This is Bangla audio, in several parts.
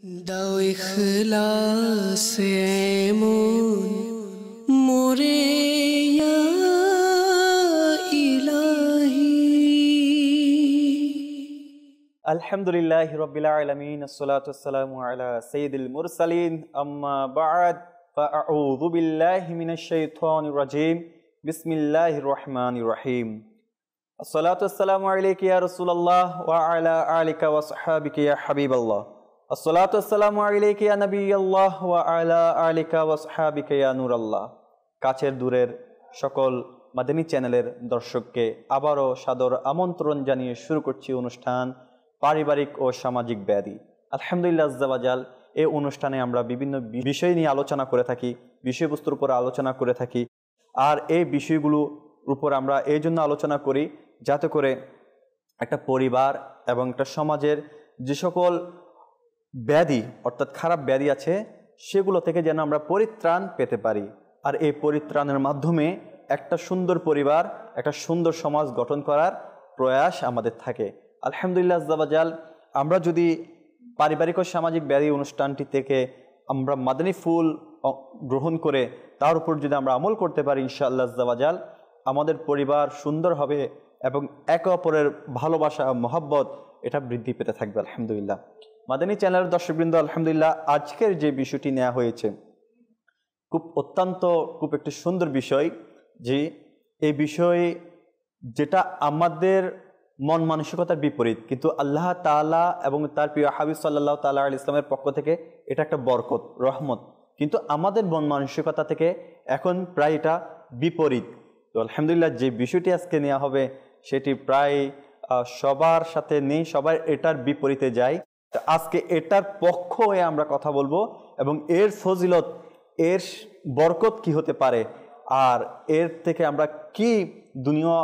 দাও ইখলাস এমন মোরে ইয়া ইলাহি। আলহামদুলিল্লাহি রাব্বিল আলামিন, আসসালাতু ওয়াসসালামু আলা সাইয়্যিদিল মুরসালিন, আম্মা বা'দ, ফাআউযু বিল্লাহি মিনাশ শাইতানির রাজীম। বিসমিল্লাহির রহমানির রহিম। আসসালাতু ওয়াসসালামু আলাইকা ইয়া রাসূলুল্লাহ ওয়া আলা আলিকা ওয়া সাহবিকা ইয়া হাবিবাল্লাহ। আসসালাতু ওয়াসসালামু আলাইকা ইয়া নবিয়াল্লাহ ওয়া আলা আলিকা ওয়া সাহবিকা ইয়া নূরাল্লাহ। কাছের দূরের সকল মাদানী চ্যানেলের দর্শককে আবারও সাদর আমন্ত্রণ জানিয়ে শুরু করছি অনুষ্ঠান পারিবারিক ও সামাজিক ব্যাধি। আলহামদুলিল্লাহ আজ্জা ওয়া জাল, এই অনুষ্ঠানে আমরা বিভিন্ন বিষয় নিয়ে আলোচনা করে থাকি, বিষয়বস্তুর উপর আলোচনা করে থাকি। আর এই বিষয়গুলোর উপর আমরা এই জন্য আলোচনা করি যাতে করে একটা পরিবার এবং একটা সমাজের যে সকল ব্যাধি অর্থাৎ খারাপ ব্যাধি আছে সেগুলো থেকে যেন আমরা পরিত্রাণ পেতে পারি। আর এই পরিত্রাণের মাধ্যমে একটা সুন্দর পরিবার, একটা সুন্দর সমাজ গঠন করার প্রয়াস আমাদের থাকে। আলহামদুলিল্লাহ আজ্জা ওয়া জাল, আমরা যদি পারিবারিক ও সামাজিক ব্যাধি অনুষ্ঠানটি থেকে আমরা মাদানী ফুল গ্রহণ করে তার উপর যদি আমরা আমল করতে পারি, ইনশাআল্লাহ আজ্জা ওয়া জাল আমাদের পরিবার সুন্দর হবে এবং একে অপরের ভালোবাসা মহব্বত এটা বৃদ্ধি পেতে থাকবে। আলহামদুলিল্লাহ মাদানী চ্যানেলের দর্শকবৃন্দ, আলহামদুলিল্লাহ আজকের যে বিষয়টি নেওয়া হয়েছে খুব একটি সুন্দর বিষয়। যে এই বিষয় যেটা আমাদের মন মানসিকতার বিপরীত, কিন্তু আল্লাহ তাআলা এবং তার প্রিয় হাবিব সাল্লাল্লাহু তাআলা আলাইহি ইসলামের পক্ষ থেকে এটা একটা বরকত, রহমত, কিন্তু আমাদের মন মানসিকতা থেকে এখন প্রায় এটা বিপরীত। তো আলহামদুলিল্লাহ যে বিষয়টি আজকে নেওয়া হবে সেটি প্রায় সবার সাথে নেই, সবাই এটার বিপরীতে যায়। তো আজকে এটার পক্ষ হয়ে আমরা কথা বলবো এবং এর ফজিলত, এর বরকত কি হতে পারে আর এর থেকে আমরা কি দুনিয়া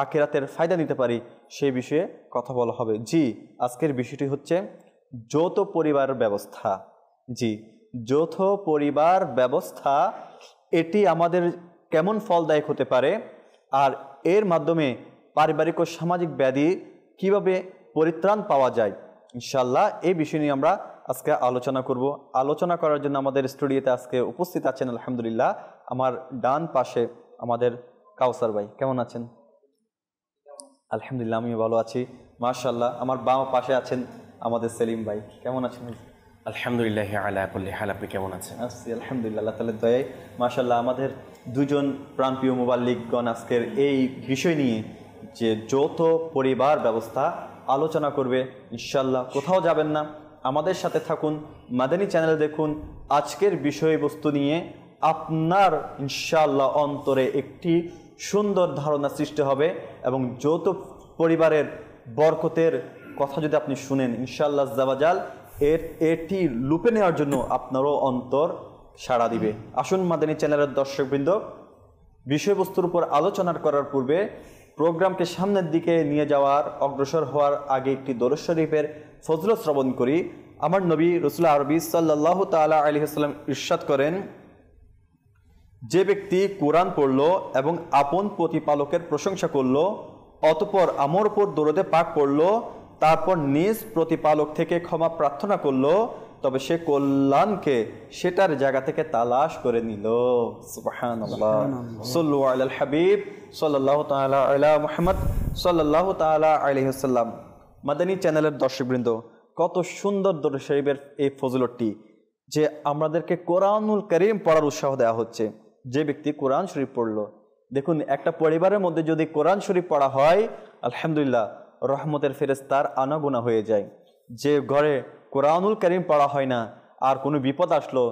আখিরাতের ফায়দা নিতে পারি সেই বিষয়ে কথা বলা হবে। জি, আজকের বিষয়টি হচ্ছে যৌথ পরিবার ব্যবস্থা। জি, যৌথ পরিবার ব্যবস্থা এটি আমাদের কেমন ফলদায়ক হতে পারে আর এর মাধ্যমে পারিবারিক ও সামাজিক ব্যাধি কিভাবে পরিত্রাণ পাওয়া যায়, ইনশাআল্লাহ এই বিষয় নিয়ে আমরা আজকে আলোচনা করব। আলোচনা করার জন্য আমাদের স্টুডিওতে আজকে উপস্থিত আছেন আলহামদুলিল্লাহ আমার ডান পাশে আমাদের কাউসার ভাই। কেমন আছেন? আলহামদুলিল্লাহ আমি ভালো আছি মাশাআল্লাহ। আমার বাম পাশে আছেন আমাদের সেলিম ভাই। কেমন আছেন? আলহামদুলিল্লাহ আলা কুল্লি হাল। আপনি কেমন আছেন? আছি আলহামদুলিল্লাহ, আল্লাহ তাআলার দয়ায় মাশাআল্লাহ। আমাদের দুজন প্রাণপ্রিয় মুবাল্লিগগণ আজকের এই বিষয় নিয়ে যে যৌথ পরিবার ব্যবস্থা আলোচনা করবে ইনশাআল্লাহ। কোথাও যাবেন না, আমাদের সাথে থাকুন, মাদানী চ্যানেল দেখুন। আজকের বিষয়বস্তু নিয়ে আপনার ইনশাআল্লাহ অন্তরে একটি সুন্দর ধারণা সৃষ্টি হবে এবং যৌথ পরিবারের বরকতের কথা যদি আপনি শুনেন ইনশাআল্লাহ আজ্জা ওয়া জাল এটি লুপে নেওয়ার জন্য আপনারও অন্তর সাড়া দিবে। আসুন মাদানী চ্যানেলের দর্শকবৃন্দ, বিষয়বস্তুর উপর আলোচনা করার পূর্বে প্রোগ্রামকে সামনের দিকে নিয়ে যাওয়ার অগ্রসর হওয়ার আগে একটি দরুদ শরীফের ফজলত শ্রবণ করি। আমার নবী রাসূল আরবি সাল্লাল্লাহু তাআলা আলাইহি ওয়াসাল্লাম ইরশাদ করেন, যে ব্যক্তি কোরআন পড়ল এবং আপন প্রতিপালকের প্রশংসা করল, অতঃপর আমার উপর দরুদে পাক পড়ল, তারপর নিজ প্রতিপালক থেকে ক্ষমা প্রার্থনা করল, তবে সে কল্যাণকে সেটার জায়গা থেকে তালাশ করে নিল। সুবহানাল্লাহ। সাল্লু আলাল হাবিব সাল্লাল্লাহু তাআলা আলা মুহাম্মদ সাল্লাল্লাহু তাআলা আলাইহি ওয়াসাল্লাম। মাদানী চ্যানেলের দর্শকবৃন্দ, কত সুন্দর দরুদ শরীফের এই ফজিলতটি যে আমাদেরকে কোরআনুল কারীম পড়ার উৎসাহ দেওয়া হচ্ছে। যে ব্যক্তি কোরআন শরীফ পড়ল, দেখুন একটা পরিবারের মধ্যে যদি কোরআন শরীফ পড়া হয় আলহামদুলিল্লাহ রহমতের ফেরেশতার আনাগোনা হয়ে যায়। যে ঘরে কোরআনুল কারীম পড়া হয় না আর কোনো বিপদ আসলো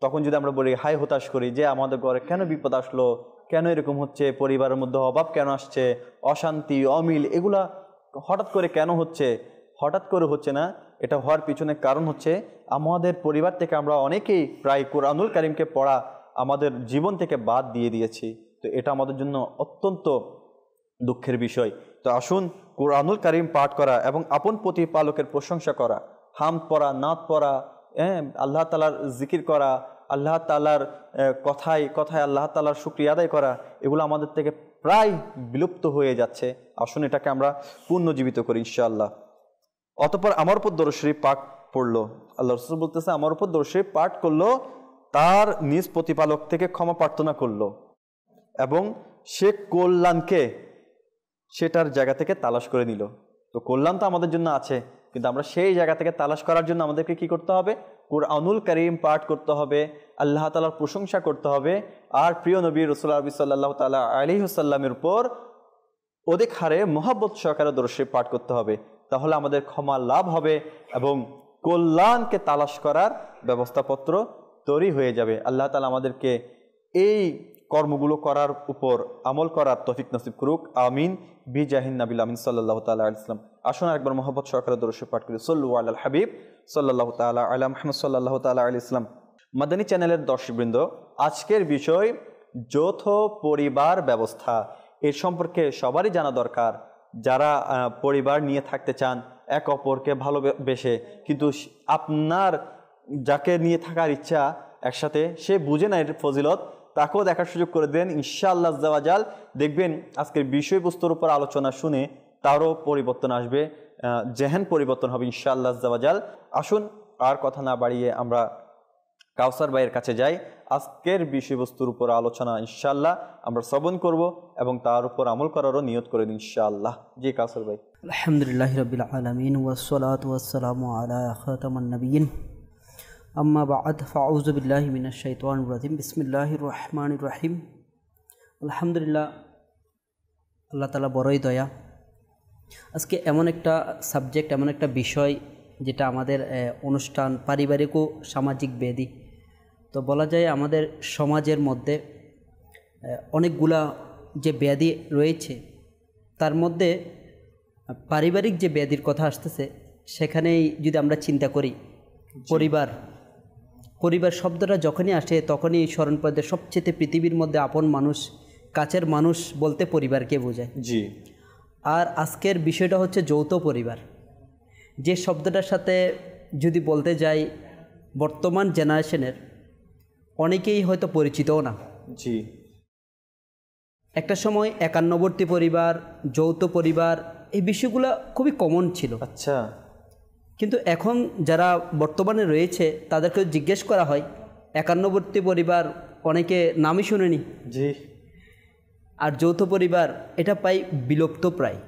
তখন যদি আমরা বলি হায় হতাশ করি যে আমাদের ঘরে কেন বিপদ আসলো, কেন এরকম হচ্ছে, পরিবারের মধ্যে অভাব কেন আসছে, অশান্তি অমিল এগুলা হঠাৎ করে কেন হচ্ছে? হঠাৎ করে হচ্ছে না, এটা হওয়ার পিছনে কারণ হচ্ছে আমাদের পরিবার থেকে আমরা অনেকেই প্রায় কোরআনুল কারীমকে পড়া আমাদের জীবন থেকে বাদ দিয়ে দিয়েছি। তো এটা আমাদের জন্য অত্যন্ত দুঃখের বিষয়। তো আসুন কোরআনুল কারীম পাঠ করা এবং আপন প্রতিপালকের প্রশংসা করা, হামদ পড়া, নাত পড়া, আল্লাহ তাআলার জিকির করা, আল্লাহ তাআলার কথায় কথায় আল্লাহ তাআলার শুকরিয়া আদায় করা, এগুলো আমাদের থেকে প্রায় বিলুপ্ত হয়ে যাচ্ছে। আসুন এটাকে আমরা পুনর্জীবিত করি ইনশাআল্লাহ। অতঃপর আমার উপর দরুদ শরীফ পাক পড়লো, আল্লাহ রাসূল বলতেছে আমার উপর দোষে পাঠ করলো, তার নিজ প্রতিপালক থেকে ক্ষমা প্রার্থনা করলো এবং সে কল্যাণকে সেটার জায়গা থেকে তালাশ করে নিল। তো কল্যাণ তো আমাদের জন্য আছে, কিন্তু আমরা সেই জায়গা থেকে তালাশ করার জন্য আমাদেরকে কি করতে হবে? কুরআনুল কারীম পাঠ করতে হবে, আল্লাহ তাআলার প্রশংসা করতে হবে, আর প্রিয় নবী রাসূলুল্লাহ সাল্লাল্লাহু তাআলা আলাইহি ওয়াসাল্লামের উপর অধিক হারে মহব্বত সহকারে দরুদ শরীফ পাঠ করতে হবে। তাহলে আমাদের ক্ষমা লাভ হবে এবং কল্যাণকে তালাশ করার ব্যবস্থাপত্র তৈরি হয়ে যাবে। আল্লাহ তাআলা আমাদেরকে এই কর্মগুলো করার উপর আমল করার তৌফিক নসিব করুক, আমিন বিজাহিন নবিল আমিন সাল্লাল্লাহু তাআলা আলাইহি ওয়াসাল্লাম। আসুন একবার মহব্বত সহকারে দরুদ শরীফ পাঠ করি। সাল্লু আলাল হাবিব সাল্লাল্লাহু তাআলা আলা মুহাম্মদ সাল্লাল্লাহু তাআলা আলাইহি ওয়াসাল্লাম। মাদানী চ্যানেলের দর্শকবৃন্দ, আজকের বিষয় যৌথ পরিবার ব্যবস্থা। এর সম্পর্কে সবারই জানা দরকার। যারা পরিবার নিয়ে থাকতে চান এক অপরকে ভালোবেসে, কিন্তু আপনার যাকে নিয়ে থাকার ইচ্ছা একসাথে, সে বুঝে না এর ফজিলত, তাকেও দেখার সুযোগ করে দেন ইনশাআল্লাহ আজ্জা ওয়া জাল। দেখবেন আজকের বিষয়বস্তুর উপর আলোচনা শুনে তারও পরিবর্তন আসবে, জেহেন পরিবর্তন হবে ইনশাআল্লাহ আজ্জা ওয়া জাল। আসুন আর কথা না বাড়িয়ে আমরা কাউসার ভাইয়ের কাছে যাই। আজকের বিষয়বস্তুর উপর আলোচনা ইনশাআল্লাহ আমরা শ্রবণ করব এবং তার উপর আমল করারও নিয়ত করে দিন ইনশাআল্লাহ। জি কাউসার ভাই। আলহামদুলিল্লাহি রাব্বিল আলামিন ওয়াসসালাতু ওয়াসসালামু আলা খাতামান নাবিয়্যিন আম্মা বা'দ ফাউযু বিল্লাহি মিনাশ শাইতানির রাজিম বিসমিল্লাহির রহমানির রহিম। আলহামদুলিল্লাহ, আল্লাহ তাআলা বড়ই দয়া। আজকে এমন একটা সাবজেক্ট, এমন একটা বিষয় যেটা আমাদের অনুষ্ঠান, পারিবারিক ও সামাজিক ব্যাধি। তো বলা যায় আমাদের সমাজের মধ্যে অনেকগুলা যে ব্যাধি রয়েছে, তার মধ্যে পারিবারিক যে ব্যাধির কথা আসতেছে, সেখানেই যদি আমরা চিন্তা করি, পরিবার শব্দটা যখনই আসে তখনই স্মরণ পড়ে সবচেয়ে পৃথিবীর মধ্যে আপন মানুষ, কাছের মানুষ বলতে পরিবারকে বোঝায়। জি। আর আজকের বিষয়টা হচ্ছে যৌথ পরিবার, যে শব্দটার সাথে যদি বলতে যাই বর্তমান জেনারেশনের অনেকেই হয়তো পরিচিতও না। জি। একটা সময় একান্নবর্তী পরিবার, যৌথ পরিবার, এই বিষয়গুলো খুবই কমন ছিল। আচ্ছা। কিন্তু এখন যারা বর্তমানে রয়েছে তাদেরকে জিজ্ঞেস করা হয় একান্নবর্তী পরিবার, অনেকে নামই শুনেনি। জি। আর যৌথ পরিবার এটা প্রায় বিলুপ্ত প্রায়।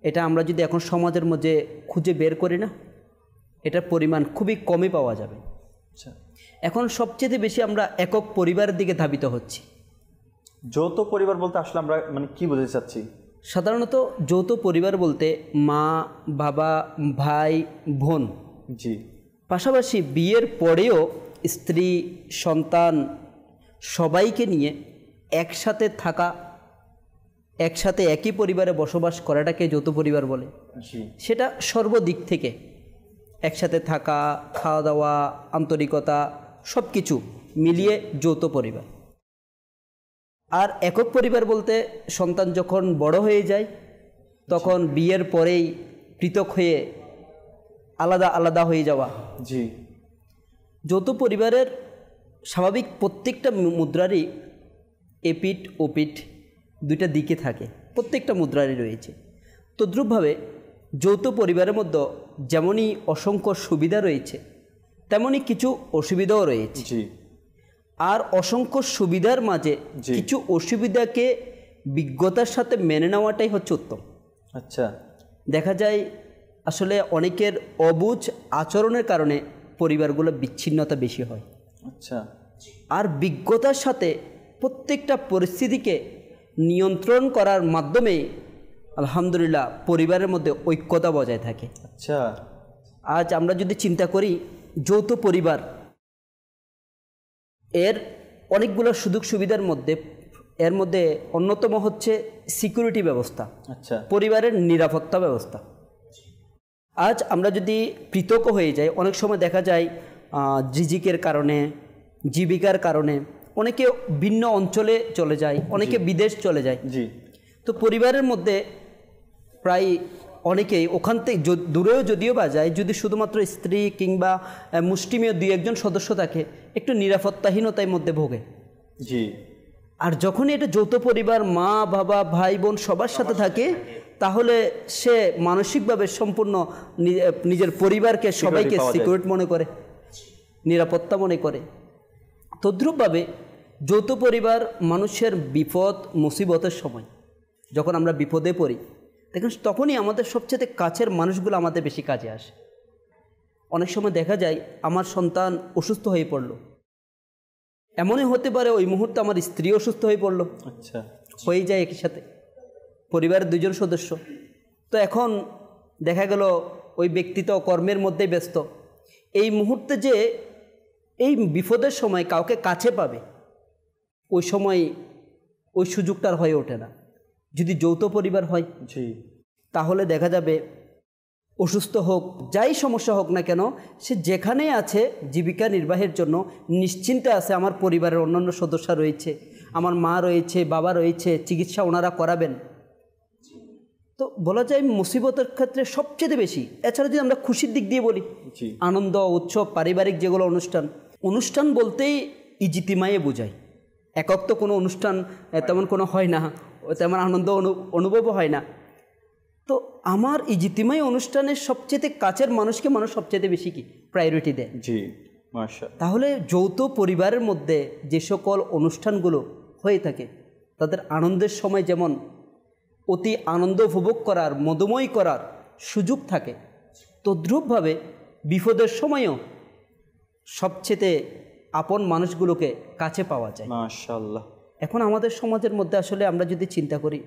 এটা আমরা যদি এখন সমাজের মধ্যে খুঁজে বের করি না, এটার পরিমাণ খুবই কমই পাওয়া যাবে। আচ্ছা। এখন সবচেয়ে বেশি আমরা একক পরিবারের দিকে ধাবিত হচ্ছি। যৌথ পরিবার বলতে আসলে আমরা মানে কি বুঝতে চাচ্ছি? সাধারণত যৌথ পরিবার বলতে মা, বাবা, ভাই, বোন, জি, পাশাপাশি বিয়ের পরেও স্ত্রী, সন্তান সবাইকে নিয়ে একসাথে থাকা, একসাথে একই পরিবারে বসবাস করাটাকে যৌথ পরিবার বলে। জি। সেটা সর্বদিক থেকে একসাথে থাকা, খাওয়া দাওয়া, আন্তরিকতা সব কিছু মিলিয়ে যৌথ পরিবার। আর একক পরিবার বলতে সন্তান যখন বড় হয়ে যায় তখন বিয়ের পরেই পৃথক হয়ে আলাদা আলাদা হয়ে যাওয়া। জি। যৌথ পরিবারের স্বাভাবিক প্রত্যেকটা মুদ্রারই এপিঠ ওপিঠ দুইটা দিকে থাকে, প্রত্যেকটা মুদ্রারই রয়েছে। তদ্রূপভাবে যৌথ পরিবারের মধ্যে যেমনই অসংখ্য সুবিধা রয়েছে তেমনই কিছু অসুবিধাও রয়েছে। জি। আর অসংখ্য সুবিধার মাঝে কিছু অসুবিধাকে বিজ্ঞতার সাথে মেনে নেওয়াটাই হচ্ছে উত্তম। আচ্ছা। দেখা যায় আসলে অনেকের অবুঝ আচরণের কারণে পরিবারগুলো বিচ্ছিন্নতা বেশি হয়। আচ্ছা। আর বিজ্ঞতার সাথে প্রত্যেকটা পরিস্থিতিকে নিয়ন্ত্রণ করার মাধ্যমে আলহামদুলিল্লাহ পরিবারের মধ্যে ঐক্যতা বজায় থাকে। আচ্ছা। আজ আমরা যদি চিন্তা করি যৌথ পরিবার, এর অনেকগুলো সুযোগ সুবিধার মধ্যে এর মধ্যে অন্যতম হচ্ছে সিকিউরিটি ব্যবস্থা। আচ্ছা। পরিবারের নিরাপত্তা ব্যবস্থা। আজ আমরা যদি পৃথক হয়ে যাই, অনেক সময় দেখা যায় রিজিকের কারণে, জীবিকার কারণে অনেকে ভিন্ন অঞ্চলে চলে যায়, অনেকে বিদেশ চলে যায়। জি। তো পরিবারের মধ্যে প্রায় অনেকেই ওখান থেকে দূরেও যদিও বা যায়, যদি শুধুমাত্র স্ত্রী কিংবা মুষ্টিমেয় দুই একজন সদস্য থাকে, একটু নিরাপত্তাহীনতার মধ্যে ভোগে। জি। আর যখনই এটা যৌথ পরিবার, মা বাবা ভাই বোন সবার সাথে থাকে, তাহলে সে মানসিকভাবে সম্পূর্ণ নিজের পরিবারকে সবাইকে সিকিউরিটি মনে করে, নিরাপত্তা মনে করে। তদ্রূপভাবে যৌথ পরিবার মানুষের বিপদ মুসিবতের সময় যখন আমরা বিপদে পড়ি দেখুন তখনই আমাদের সবচেয়ে কাছের মানুষগুলো আমাদের বেশি কাজে আসে। অনেক সময় দেখা যায় আমার সন্তান অসুস্থ হয়ে পড়লো, এমনই হতে পারে ওই মুহূর্তে আমার স্ত্রী অসুস্থ হয়ে পড়লো, আচ্ছা, হয়ে যায় একই সাথে পরিবারের দুজন সদস্য। তো এখন দেখা গেল ওই ব্যক্তি তো কর্মের মধ্যে ব্যস্ত, এই মুহূর্তে যে এই বিপদের সময় কাউকে কাছে পাবে ওই সময় ওই সুযোগটা আর হয়ে ওঠে না। যদি যৌথ পরিবার হয় তাহলে দেখা যাবে অসুস্থ হোক যাই সমস্যা হোক না কেন সে যেখানেই আছে জীবিকা নির্বাহের জন্য নিশ্চিন্তে আছে, আমার পরিবারের অন্যান্য সদস্য রয়েছে, আমার মা রয়েছে, বাবা রয়েছে, চিকিৎসা ওনারা করাবেন। তো বলা যায় মুসিবতের ক্ষেত্রে সবচেয়ে বেশি। এছাড়া যদি আমরা খুশির দিক দিয়ে বলি, আনন্দ উৎসব পারিবারিক যেগুলো অনুষ্ঠান বলতেই ইজতিমায়ে বোঝায়। একক তো কোনো অনুষ্ঠান তেমন কোনো হয় না, তেমন আনন্দ অনুভবও হয় না। তো আমার ইজতিমাই অনুষ্ঠানের সবচেয়ে কাছের মানুষকে মানুষ সবচেয়ে বেশি কি প্রায়োরিটি দেয়। তাহলে যৌথ পরিবারের মধ্যে যে সকল অনুষ্ঠানগুলো হয়ে থাকে তাদের আনন্দের সময় যেমন অতি আনন্দ উপভোগ করার মধুময় করার সুযোগ থাকে, তদ্রূপভাবে বিপদের সময়ও সবচেয়ে আপন মানুষগুলোকে কাছে পাওয়া যায়। মাশাআল্লাহ। এখন আমাদের সমাজের মধ্যে আসলে আমরা যদি চিন্তা করি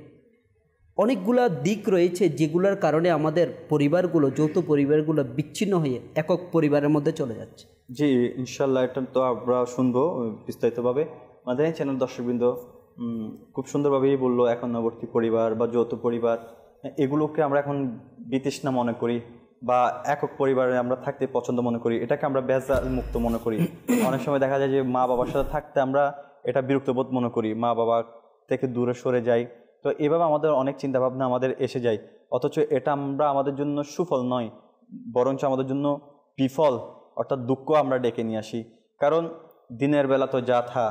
অনেকগুলা দিক রয়েছে যেগুলোর কারণে আমাদের পরিবারগুলো যৌথ পরিবারগুলো বিচ্ছিন্ন হয়ে একক পরিবারের মধ্যে চলে যাচ্ছে। জি ইনশাল্লাহ, এটা তো আমরা শুনবো বিস্তারিতভাবে। আমাদের চ্যানেল দর্শকবৃন্দ খুব সুন্দরভাবেই বললো একান্নবর্তী পরিবার বা যৌথ পরিবার এগুলোকে আমরা এখন বিতৃষ্ণা মনে করি বা একক পরিবারে আমরা থাকতে পছন্দ মনে করি, এটাকে আমরা ভেজাল মুক্ত মনে করি। অনেক সময় দেখা যায় যে মা বাবার সাথে থাকতে আমরা এটা বিরক্তবোধ মনে করি, মা বাবা থেকে দূরে সরে যাই। তো এভাবে আমাদের অনেক চিন্তাভাবনা আমাদের এসে যায়, অথচ এটা আমরা আমাদের জন্য সুফল নয়, বরঞ্চ আমাদের জন্য বিফল অর্থাৎ দুঃখ আমরা ডেকে নিয়ে আসি। কারণ দিনের বেলা তো যা থা,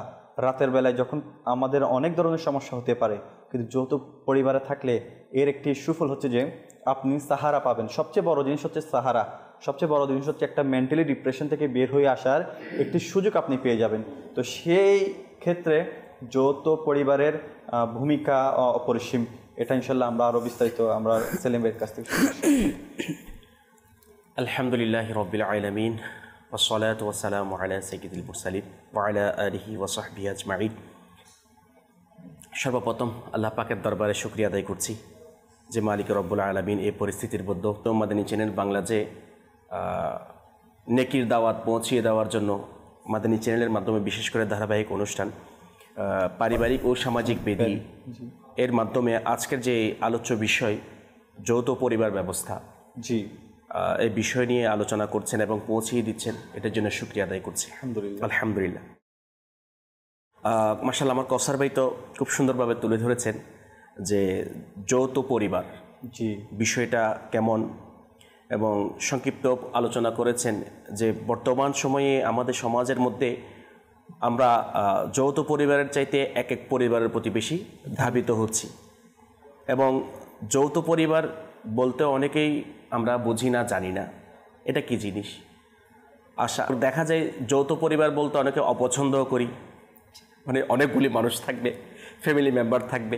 রাতের বেলায় যখন আমাদের অনেক ধরনের সমস্যা হতে পারে, কিন্তু যৌথ পরিবারে থাকলে এর একটি সুফল হচ্ছে যে আপনি সাহারা পাবেন। সবচেয়ে বড় জিনিস হচ্ছে সাহারা, সবচেয়ে বড় জিনিস হচ্ছে একটা মেন্টালি ডিপ্রেশন থেকে বের হয়ে আসার একটি সুযোগ আপনি পেয়ে যাবেন। তো সেই ক্ষেত্রে যৌথ পরিবারের ভূমিকা অপরিসীম। এটা ইনশাল্লাহ আমরা আরও বিস্তারিত আমরা সেলিম ভাইয়ের কাছ থেকে আলহামদুলিল্লাহ রাব্বিল আলামিন ওয়াসসালাতু ওয়াসসালামু আলা সাইয়্যিদিল মুরসালিন ওয়া আলা আলিহি ওয়া সাহবিহি আজমাইন। সর্বপ্রথম আল্লাহ পাকের দরবারে শুকরিয়া আদায় করছি যে মালিক রব্বুল আলামিন এই পরিস্থিতির মধ্যে মাদানী চ্যানেল বাংলা যে নেকির দাওয়াত পৌঁছিয়ে দেওয়ার জন্য মাদানী চ্যানেলের মাধ্যমে বিশেষ করে ধারাবাহিক অনুষ্ঠান পারিবারিক ও সামাজিক বেদি এর মাধ্যমে আজকের যে আলোচ্য বিষয় যৌথ পরিবার ব্যবস্থা, এই বিষয় নিয়ে আলোচনা করছেন এবং পৌঁছিয়ে দিচ্ছেন, এটার জন্য শুকরিয়া আদায় করছি। আলহামদুলিল্লাহ। মাশাআল্লাহ, আমার কসার ভাই তো খুব সুন্দরভাবে তুলে ধরেছেন যে যৌথ পরিবার বিষয়টা কেমন, এবং সংক্ষিপ্ত আলোচনা করেছেন যে বর্তমান সময়ে আমাদের সমাজের মধ্যে আমরা যৌথ পরিবারের চাইতে এক এক পরিবারের প্রতি বেশি ধাবিত হচ্ছি, এবং যৌথ পরিবার বলতে অনেকেই আমরা বুঝি না, জানি না এটা কি জিনিস। আশা দেখা যায় যৌথ পরিবার বলতে অনেকে অপছন্দও করি, মানে অনেকগুলি মানুষ থাকবে, ফ্যামিলি মেম্বার থাকবে।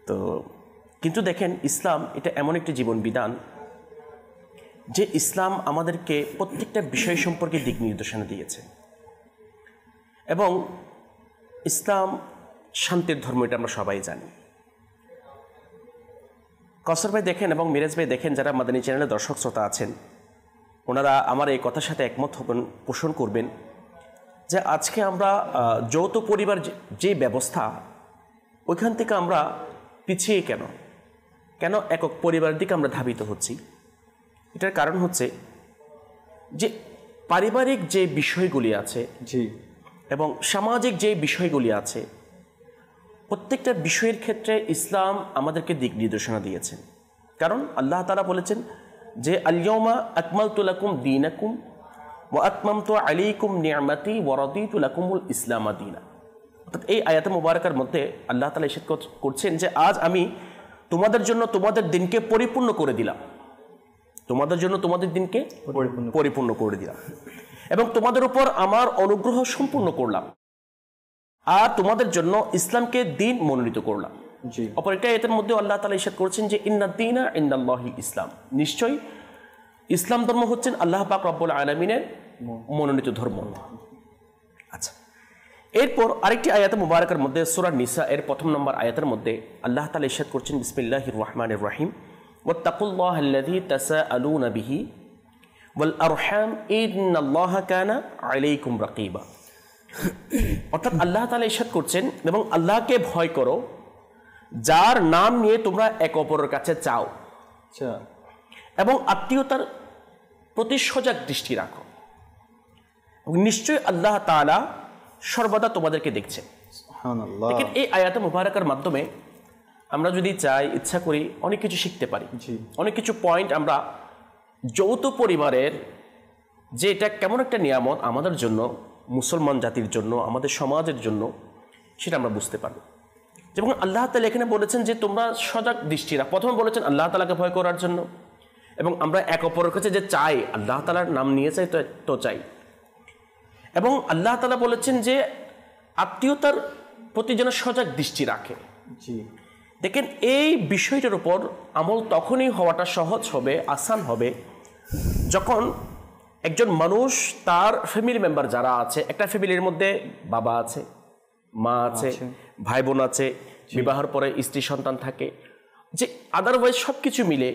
তো কিন্তু দেখেন ইসলাম এটা এমন একটি জীবন বিধান যে ইসলাম আমাদেরকে প্রত্যেকটা বিষয় সম্পর্কে দিক নির্দেশনা দিয়েছে, এবং ইসলাম শান্তির ধর্ম, এটা আমরা সবাই জানি। কসর ভাই দেখেন এবং মিরাজ ভাই দেখেন, যারা মাদানী চ্যানেলের দর্শক শ্রোতা আছেন ওনারা আমার এই কথার সাথে একমত হবেন, পোষণ করবেন যে আজকে আমরা যৌথ পরিবার যে ব্যবস্থা ওইখান থেকে আমরা পিছিয়ে কেন একক পরিবারের দিকে আমরা ধাবিত হচ্ছি। এটার কারণ হচ্ছে যে পারিবারিক যে বিষয়গুলি আছে এবং সামাজিক যে বিষয়গুলি আছে প্রত্যেকটা বিষয়ের ক্ষেত্রে ইসলাম আমাদেরকে দিক নির্দেশনা দিয়েছেন। কারণ আল্লাহ তাআলা বলেছেন যে আল-ইয়াওমা আকমালতু লাকুম দীনাকুম ওয়া আতমামতু আলাইকুম নি'মাতি ওয়া রাদিতু লাকুমুল ইসলাম দীনা। অর্থাৎ এই আয়াতে মুবারাকার মধ্যে আল্লাহ তাআলা ইরশাদ করছেন যে আজ আমি তোমাদের জন্য তোমাদের দিনকে পরিপূর্ণ করে দিলাম, তোমাদের জন্য তোমাদের দিনকে পরিপূর্ণ করে দিলাম, এবং তোমাদের উপর আমার অনুগ্রহ সম্পূর্ণ করলাম, আর তোমাদের জন্য ইসলামকে দিন মনোনীত করলাম। অপর একটা আয়াতের মধ্যে আল্লাহ তাআলা ইরশাদ করেছেন যে ইন্নাদ দীনা ইনদাল্লাহিল ইসলাম, নিশ্চয়ই ইসলাম ধর্ম হচ্ছেন আল্লাহ পাক রব্বুল আলামিনের মনোনীত ধর্ম। আচ্ছা, এরপর আরেকটি আয়াতে মুবারাকার মধ্যে সূরা নিসা এর ১ম নম্বর আয়াতের মধ্যে আল্লাহ তাআলা ইরশাদ করছেন বিসমিল্লাহির রহমানির রহিম ওয়াত্তাকুল্লাহাল্লাযী তাসাআলুনা বিহি ওয়াল আরহাম ইন্নাল্লাহা কানা আলাইকুম রাকিবা। অর্থাৎ আল্লাহ তাআলা ইরশাদ করছেন এবং আল্লাহকে ভয় করো যার নাম নিয়ে তোমরা এক অপরের কাছে চাও, এবং আত্মীয়তার প্রতি সজাগ দৃষ্টি রাখো, নিশ্চয়ই আল্লাহ তাআলা সর্বদা তোমাদেরকে দেখছেন। দেখেন, এই আয়াতে মুবারাকার মাধ্যমে আমরা যদি চাই, ইচ্ছা করি, অনেক কিছু শিখতে পারি। অনেক কিছু পয়েন্ট আমরা যৌথ পরিবারের যে এটা কেমন একটা নিয়ামত আমাদের জন্য, মুসলমান জাতির জন্য, আমাদের সমাজের জন্য, সেটা আমরা বুঝতে পারব। এবং আল্লাহ তাআলা এখানে বলেছেন যে তোমরা সজাগ দৃষ্টি রাখো। প্রথমে বলেছেন আল্লাহ তাআলাকে ভয় করার জন্য, এবং আমরা এক অপরের কাছে যে চাই, আল্লাহ তাআলার নাম নিয়ে চাই তো চাই। এবং আল্লাহ তাআলা বলেছেন যে আত্মীয়তার প্রতি যেন সজাগ দৃষ্টি রাখে। দেখেন, এই বিষয়টার উপর আমল তখনই হওয়াটা সহজ হবে, আসান হবে, যখন একজন মানুষ তার ফ্যামিলি মেম্বার যারা আছে, একটা ফ্যামিলির মধ্যে বাবা আছে, মা আছে, ভাই বোন আছে, বিবাহের পরে স্ত্রী সন্তান থাকে, যে আদারওয়াইজ সব কিছু মিলে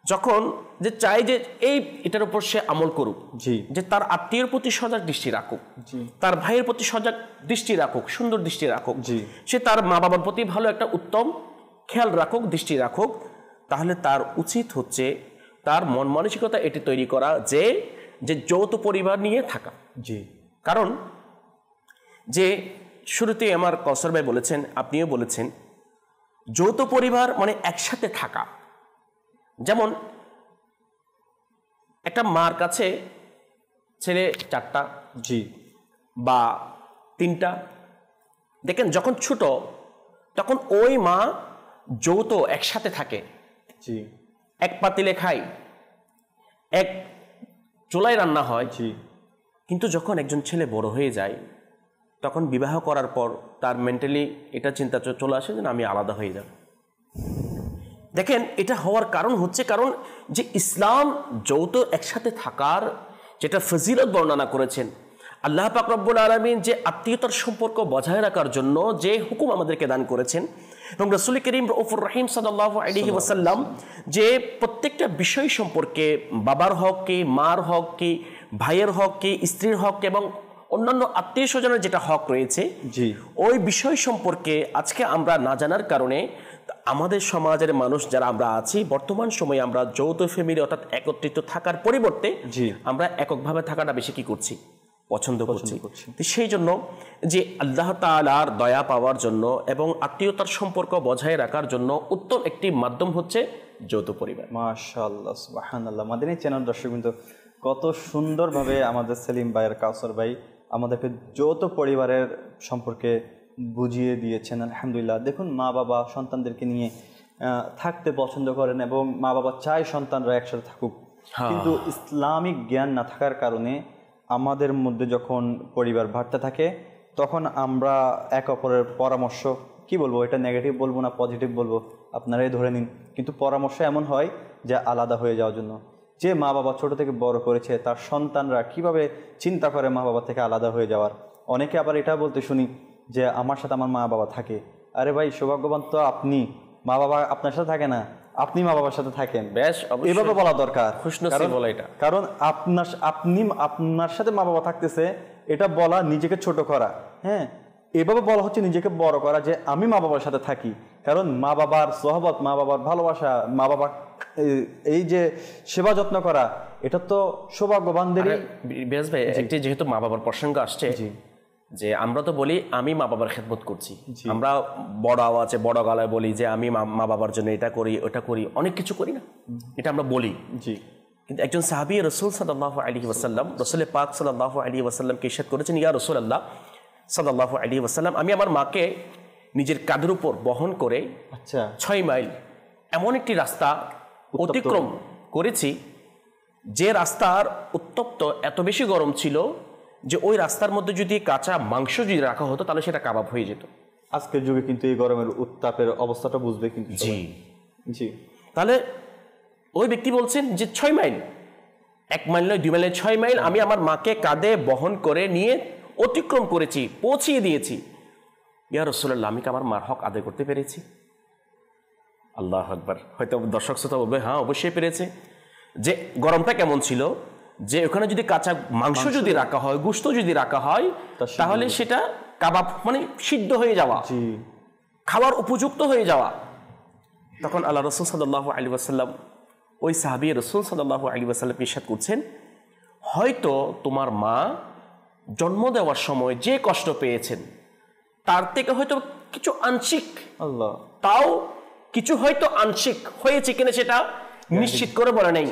যখন যে চাই যে এটার উপর সে আমল করুক, যে তার আত্মীয়ের প্রতি সজাগ দৃষ্টি রাখুক, তার ভাইয়ের প্রতি সজাগ দৃষ্টি রাখুক, সুন্দর দৃষ্টি রাখুক, সে তার মা বাবার প্রতি ভালো একটা উত্তম খেয়াল রাখুক, দৃষ্টি রাখুক, তাহলে তার উচিত হচ্ছে তার মন মানসিকতা এটি তৈরি করা যে যৌথ পরিবার নিয়ে থাকা। কারণ যে শুরুতে আমার কৌসর ভাই বলেছেন, আপনিও বলেছেন, যৌথ পরিবার মানে একসাথে থাকা। যেমন একটা মার কাছে ছেলে 4টা বা 3টা, দেখেন যখন ছোট তখন ওই মা যৌথ একসাথে থাকে, এক পাতিলে খায়, এক চুলায় রান্না হয়। কিন্তু যখন একজন ছেলে বড় হয়ে যায়, তখন বিবাহ করার পর তার মেন্টালি এটা চিন্তা চলে আসে যে আমি আলাদা হয়ে যাব। দেখেন, এটা হওয়ার কারণ হচ্ছে কারণ যে ইসলাম যৌথ একসাথে থাকার যেটা ফজিলত বর্ণনা করেছেন, আল্লাহ পাক রব্বুল আলামিন যে আত্মীয়তার সম্পর্ক বজায় রাখার জন্য যে হুকুম আমাদেরকে দান করেছেন, এবং রাসূল করিম রউফুর রহিম সাল্লাল্লাহু আলাইহি ওয়াসাল্লাম যে প্রত্যেকটা বিষয় সম্পর্কে, বাবার হক কি, মার হক কি, ভাইয়ের হক কি, স্ত্রীর হক এবং অন্যান্য আত্মীয় স্বজনের যেটা হক রয়েছে, ওই বিষয় সম্পর্কে আজকে আমরা না জানার কারণে আমাদের সমাজের মানুষ যারা আমরা আছি, বর্তমান সময়ে আমরা যৌথ ফ্যামিলি অর্থাৎ একত্রিত থাকার পরিবর্তে আমরা এককভাবে থাকাটা বেশি কি করছি, পছন্দ করছি। সেই জন্য যে আল্লাহ তাআলার দয়া পাওয়ার জন্য এবং আত্মীয়তার সম্পর্ক বজায় রাখার জন্য উত্তম একটি মাধ্যম হচ্ছে যৌথ পরিবার। মাশাআল্লাহ, সুবহানাল্লাহ। মাদানী চ্যানেল দর্শকবৃন্দ, কত সুন্দরভাবে আমাদের সেলিম ভাইয়ের, কাউসার ভাই আমাদেরকে যৌথ পরিবারের সম্পর্কে বুঝিয়ে দিয়েছেন। আলহামদুলিল্লাহ। দেখুন, মা বাবা সন্তানদেরকে নিয়ে থাকতে পছন্দ করেন এবং মা বাবা চায় সন্তানরা একসাথে থাকুক, কিন্তু ইসলামিক জ্ঞান না থাকার কারণে আমাদের মধ্যে যখন পরিবার ভাড়তে থাকে, তখন আমরা এক অপরের পরামর্শ, কি বলবো, এটা নেগেটিভ বলবো না পজিটিভ বলবো, আপনারাই ধরে নিন, কিন্তু পরামর্শ এমন হয় যে আলাদা হয়ে যাওয়ার জন্য। যে মা বাবা ছোট থেকে বড় করেছে, তার সন্তানরা কিভাবে চিন্তা করে মা বাবা থেকে আলাদা হয়ে যাওয়ার। অনেকে আবার এটা বলতে শুনি যে আমার সাথে আমার মা বাবা থাকে। আরে ভাই, সৌভাগ্যবান তো আপনি, মা বাবা আপনার সাথে থাকে না, আপনি মা বাবার সাথে থাকেন। বেশ, এভাবে বলা দরকার, কারণ আপনার সাথে মা বাবা থাকতেছে, এটা বলা নিজেকে ছোট করা। হ্যাঁ, এভাবে বলা হচ্ছে নিজেকে বড় করা, যে আমি মা বাবার সাথে থাকি। কারণ মা বাবার সোহবত, মা বাবার ভালোবাসা, মা বাবা এই যে সেবা যত্ন করা, এটা তো সৌভাগ্যবানদেরই। বেশ ভাই, একটি যেহেতু মা বাবার প্রসঙ্গ আসছে, যে আমরা তো বলি আমি মা বাবার খেদমত করছি, আমরা বড় আওয়াজে বড় গলায় বলি যে আমি মা বাবার জন্য এটা করি ওটা করি, অনেক কিছু করি না, এটা আমরা বলি। কিন্তু একজন সাহাবী রাসূল সাল্লাল্লাহু আলাইহি ওয়াসাল্লাম, রাসূল পাক সাল্লাল্লাহু আলাইহি ওয়াসাল্লামকে ইরশাদ করেছেন, ইয়া রাসূলুল্লাহ সাল্লাল্লাহু আলাইহি ওয়াসাল্লাম, আমি আমার মাকে নিজের কাঁধের উপর বহন করে 6 মাইল এমন একটি রাস্তা অতিক্রম করেছি যে রাস্তার উত্তপ্ত এত বেশি গরম ছিল যে ওই রাস্তার মধ্যে যদি কাঁচা মাংস যদি রাখা হতো তাহলে সেটা কাবাব হয়ে যেত। আজকের যুগে কিন্তু এই গরমের উত্তাপের অবস্থাটা বুঝবে কিন্তু জি জি। তাহলে ওই ব্যক্তি বলছেন যে 6 মাইল, 1 মাইল নয় 2 মাইল 6 মাইল আমি আমার মাকে কাঁধে বহন করে নিয়ে অতিক্রম করেছি, পৌঁছিয়ে দিয়েছি। ইয়া রাসূলুল্লাহ, আমি কি আমার মার হক আদায় করতে পেরেছি? আল্লাহু আকবার। হয়তো দর্শক শ্রোতা বলবে হ্যাঁ অবশ্যই পেরেছে। যে গরমটা কেমন ছিল, যে ওখানে যদি কাঁচা মাংস যদি রাখা হয়, গোশত যদি রাখা হয়, তাহলে সেটা কাবাব মানে সিদ্ধ হয়ে যাওয়া, খাবার উপযুক্ত হয়ে যাওয়া। তখন আল্লাহ রাসূল সাল্লাল্লাহু আলাইহি ওয়াসাল্লাম ওই সাহাবী রাসূল সাল্লাল্লাহু আলাইহি ওয়াসাল্লাম ইরশাদ করছেন, হয়তো তোমার মা জন্ম দেওয়ার সময় যে কষ্ট পেয়েছেন তার থেকে হয়তো কিছু আংশিক, আল্লাহ, তাও কিছু হয়তো আংশিক হয়েছে কিনা সেটা নিশ্চিত করে বলা নেই,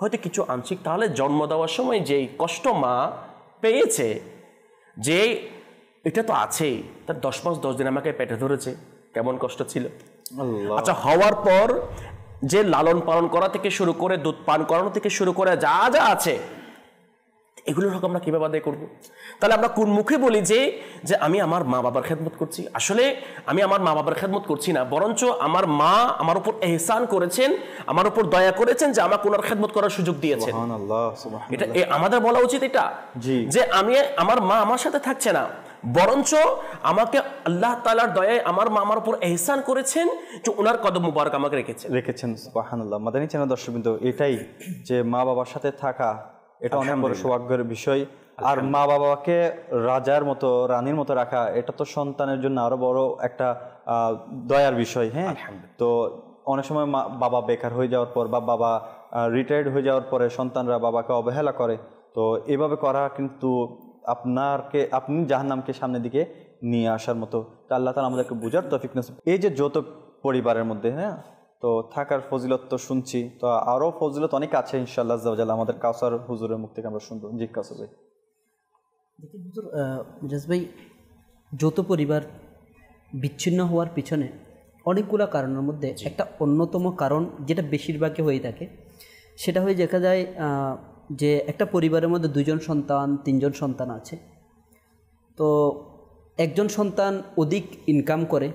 হয়তো কিছু আংশিক। তাহলে জন্ম দেওয়ার সময় যেই কষ্ট মা পেয়েছে, যে এটা তো আছেই, তার 10 মাস 10 দিন আমাকে পেটে ধরেছে, কেমন কষ্ট ছিল। আচ্ছা, হওয়ার পর যে লালন পালন করা থেকে শুরু করে দুধ পান করানো থেকে শুরু করে যা যা আছে, এগুলোর হক আমরা কিভাবে আদায় করবো? তাহলে আমরা কোন মুখে বলি যে যে আমি আমার মা বাবার খেদমত করছি? আসলে আমি আমার মা বাবার খেদমত করছি না, বরঞ্চ আমার মা আমার উপর এহসান করেছেন, আমার উপর দয়া করেছেন যে আমাকে ওনার খেদমত করার সুযোগ দিয়েছেন। এটা আমাদের বলা উচিত এটা, যে আমি আমার মা আমার সাথে থাকছে না, বরঞ্চ আমাকে আল্লাহ তাআলার দয়ায় আমার মা আমার উপর এহসান করেছেন যে ওনার কদম মুবারক আমাকে রেখেছেন। সুবহানাল্লাহ। মাদানী চ্যানেল দর্শকবৃন্দ, এটাই যে মা বাবার সাথে থাকা, এটা অনেক বড় সৌভাগ্যের বিষয়। আর মা বাবাকে রাজার মতো, রানীর মতো রাখা, এটা তো সন্তানের জন্য আরো বড় একটা দয়ার বিষয়। হ্যাঁ, তো অনেক সময় বাবা বেকার হয়ে যাওয়ার পর বা বাবা রিটায়ার্ড হয়ে যাওয়ার পরে সন্তানরা বাবাকে অবহেলা করে, তো এভাবে করা কিন্তু আপনি জাহান্নামকে সামনের দিকে নিয়ে আসার মতো। তা আল্লাহ তাআলা আমাদেরকে বুঝার তৌফিক নসিব। এই যে যৌথ পরিবারের মধ্যে হ্যাঁ তো থাকার ফজিলত তো শুনছি, তো আরো ফজিলত অনেক আছে ইনশাআল্লাহ আজ্জা ওয়া জাল্লা। আমাদের কাউসার হুজুরের মুখ থেকে আমরা শুনবো। জি কাউসার ভাই। দেখুন হুজুর, মিরাজ ভাই, যৌথ পরিবার বিচ্ছিন্ন হওয়ার পিছনে অনেকগুলো কারণের মধ্যে একটা অন্যতম কারণ, যেটা বেশিরভাগই হয়ে থাকে, সেটা হয়ে দেখা যায় যে একটা পরিবারের মধ্যে 2 জন সন্তান 3 জন সন্তান আছে, তো একজন সন্তান অধিক ইনকাম করে,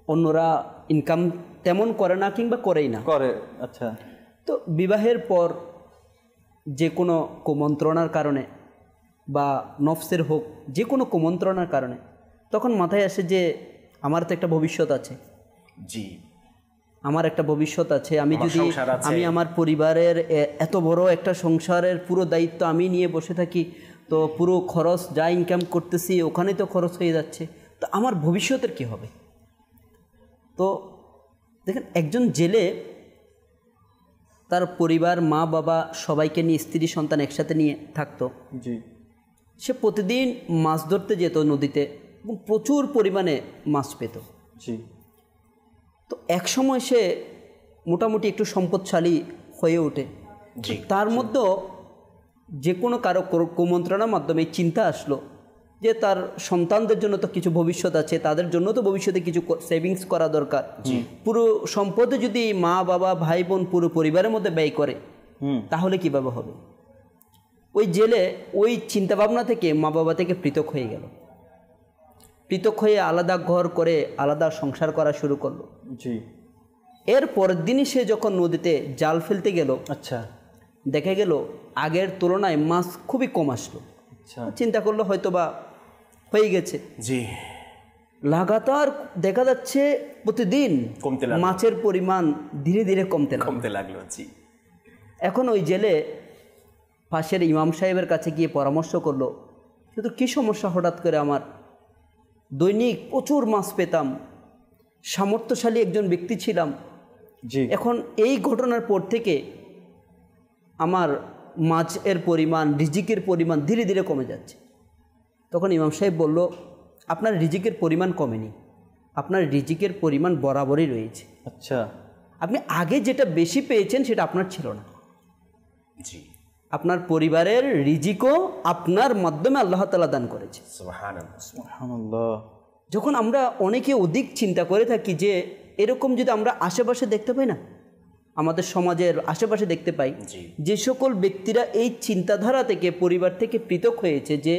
অন্যরা ইনকাম তেমন করে না কিংবা করেই না করে। আচ্ছা, তো বিবাহের পর যে কোনো কুমন্ত্রণার কারণে বা নফসের হোক, যে কোনো কুমন্ত্রণার কারণে তখন মাথায় আসে যে আমার তো একটা ভবিষ্যৎ আছে, আমার একটা ভবিষ্যৎ আছে, আমি যদি আমি আমার পরিবারের এত বড় একটা সংসারের পুরো দায়িত্ব আমি নিয়ে বসে থাকি, তো পুরো খরচ যা ইনকাম করতেছি ওখানে তো খরচ হয়ে যাচ্ছে, তো আমার ভবিষ্যতের কী হবে? তো দেখেন, একজন জেলে তার পরিবার, মা বাবা সবাইকে নিয়ে, স্ত্রী সন্তান একসাথে নিয়ে থাকতো। সে প্রতিদিন মাছ ধরতে যেত নদীতে এবং প্রচুর পরিমাণে মাছ পেত। তো এক সময় সে মোটামুটি একটু সম্পদশালী হয়ে ওঠে। তার মধ্যে যে কোনো কারো কুমন্ত্রণার মাধ্যমে চিন্তা আসলো যে তার সন্তানদের জন্য তো কিছু ভবিষ্যৎ আছে, তাদের জন্য তো ভবিষ্যতে কিছু সেভিংস করা দরকার। পুরো সম্পদে যদি মা বাবা ভাই বোন পুরো পরিবারের মধ্যে ব্যয় করে তাহলে কিভাবে হবে? ওই জেলে ওই চিন্তাভাবনা থেকে মা বাবা থেকে পৃথক হয়ে গেল, পৃথক হয়ে আলাদা ঘর করে আলাদা সংসার করা শুরু করলো। এর পরের দিনই সে যখন নদীতে জাল ফেলতে গেল, আচ্ছা, দেখা গেল আগের তুলনায় মাছ খুবই কম আসলো। চিন্তা করলো হয়তো বা হয়ে গেছে। লাগাতার দেখা যাচ্ছে প্রতিদিন মাছের পরিমাণ ধীরে ধীরে কমতে লাগলো। এখন ওই জেলে পাশের ইমাম সাহেবের কাছে গিয়ে পরামর্শ করলো, কিন্তু কী সমস্যা, হঠাৎ করে আমার দৈনিক প্রচুর মাছ পেতাম, সামর্থ্যশালী একজন ব্যক্তি ছিলাম, এখন এই ঘটনার পর থেকে আমার মাছের পরিমাণ, রিজিকের পরিমাণ ধীরে ধীরে কমে যাচ্ছে। তখন ইমাম সাহেব বলল, আপনার রিজিকের পরিমাণ কমেনি, আপনার রিজিকের পরিমাণ বরাবরই রয়েছে। আচ্ছা, আপনি আগে যেটা বেশি পেয়েছেন সেটা আপনার ছিল না। আপনার পরিবারের রিজিকও আপনার মাধ্যমে আল্লাহ তাআলা দান করেছে। সুবহানাল্লাহ। যখন আমরা অনেকে অধিক চিন্তা করে থাকি যে এরকম যদি আমরা আশেপাশে দেখতে পাই না, আমাদের সমাজের আশেপাশে দেখতে পাই, যে সকল ব্যক্তিরা এই চিন্তাধারা থেকে পরিবার থেকে পৃথক হয়েছে যে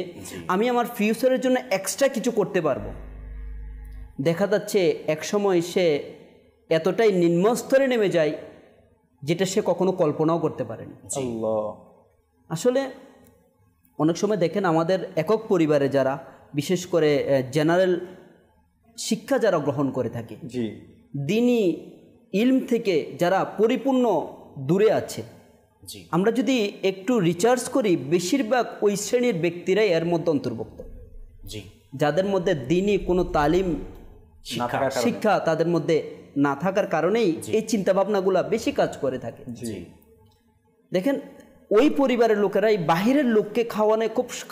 আমি আমার ফিউচারের জন্য এক্সট্রা কিছু করতে পারবো, দেখা যাচ্ছে একসময় সে এতটাই নিম্নস্তরে নেমে যায় যেটা সে কখনো কল্পনাও করতে পারেনি। আসলে অনেক সময় দেখেন আমাদের একক পরিবারে যারা বিশেষ করে জেনারেল শিক্ষা যারা গ্রহণ করে থাকে, দ্বীনি ইলম থেকে যারা পরিপূর্ণ দূরে আছে, আমরা যদি একটু রিসার্চ করি বেশিরভাগ ওই শ্রেণীর ব্যক্তিরাই এর মধ্যে অন্তর্ভুক্ত, যাদের মধ্যে দ্বীনি কোনো তালিম শিক্ষা তাদের মধ্যে না থাকার কারণেই এই চিন্তাভাবনাগুলো বেশি কাজ করে থাকে। দেখেন ওই পরিবারের লোকেরাই বাহিরের লোককে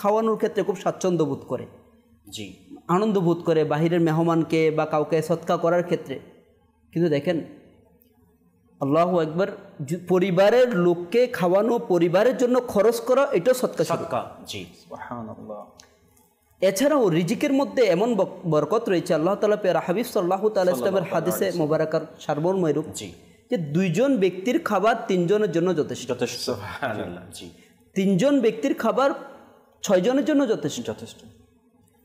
খাওয়ানোর ক্ষেত্রে খুব স্বাচ্ছন্দ্য বোধ করে, আনন্দ বোধ করে বাহিরের মেহমানকে বা কাউকে সৎকা করার ক্ষেত্রে। কিন্তু দেখেন আল্লাহু আকবার, পরিবারের লোককে খাওয়ানো, পরিবারের জন্য খরচ করা, এটাও সৎকা। এছাড়াও রিজিকের মধ্যে এমন বরকত রয়েছে, আল্লাহ তাআলা পেয়ারা হাবিব সাল্লাল্লাহু তাআলা ইসলামের হাদিসে মোবারকার সারমর্ম এরূপ যে 2জন ব্যক্তির খাবার 3 জনের জন্য যথেষ্ট। সুবহানাল্লাহ। 3 জন ব্যক্তির খাবার 6 জনের জন্য যথেষ্ট।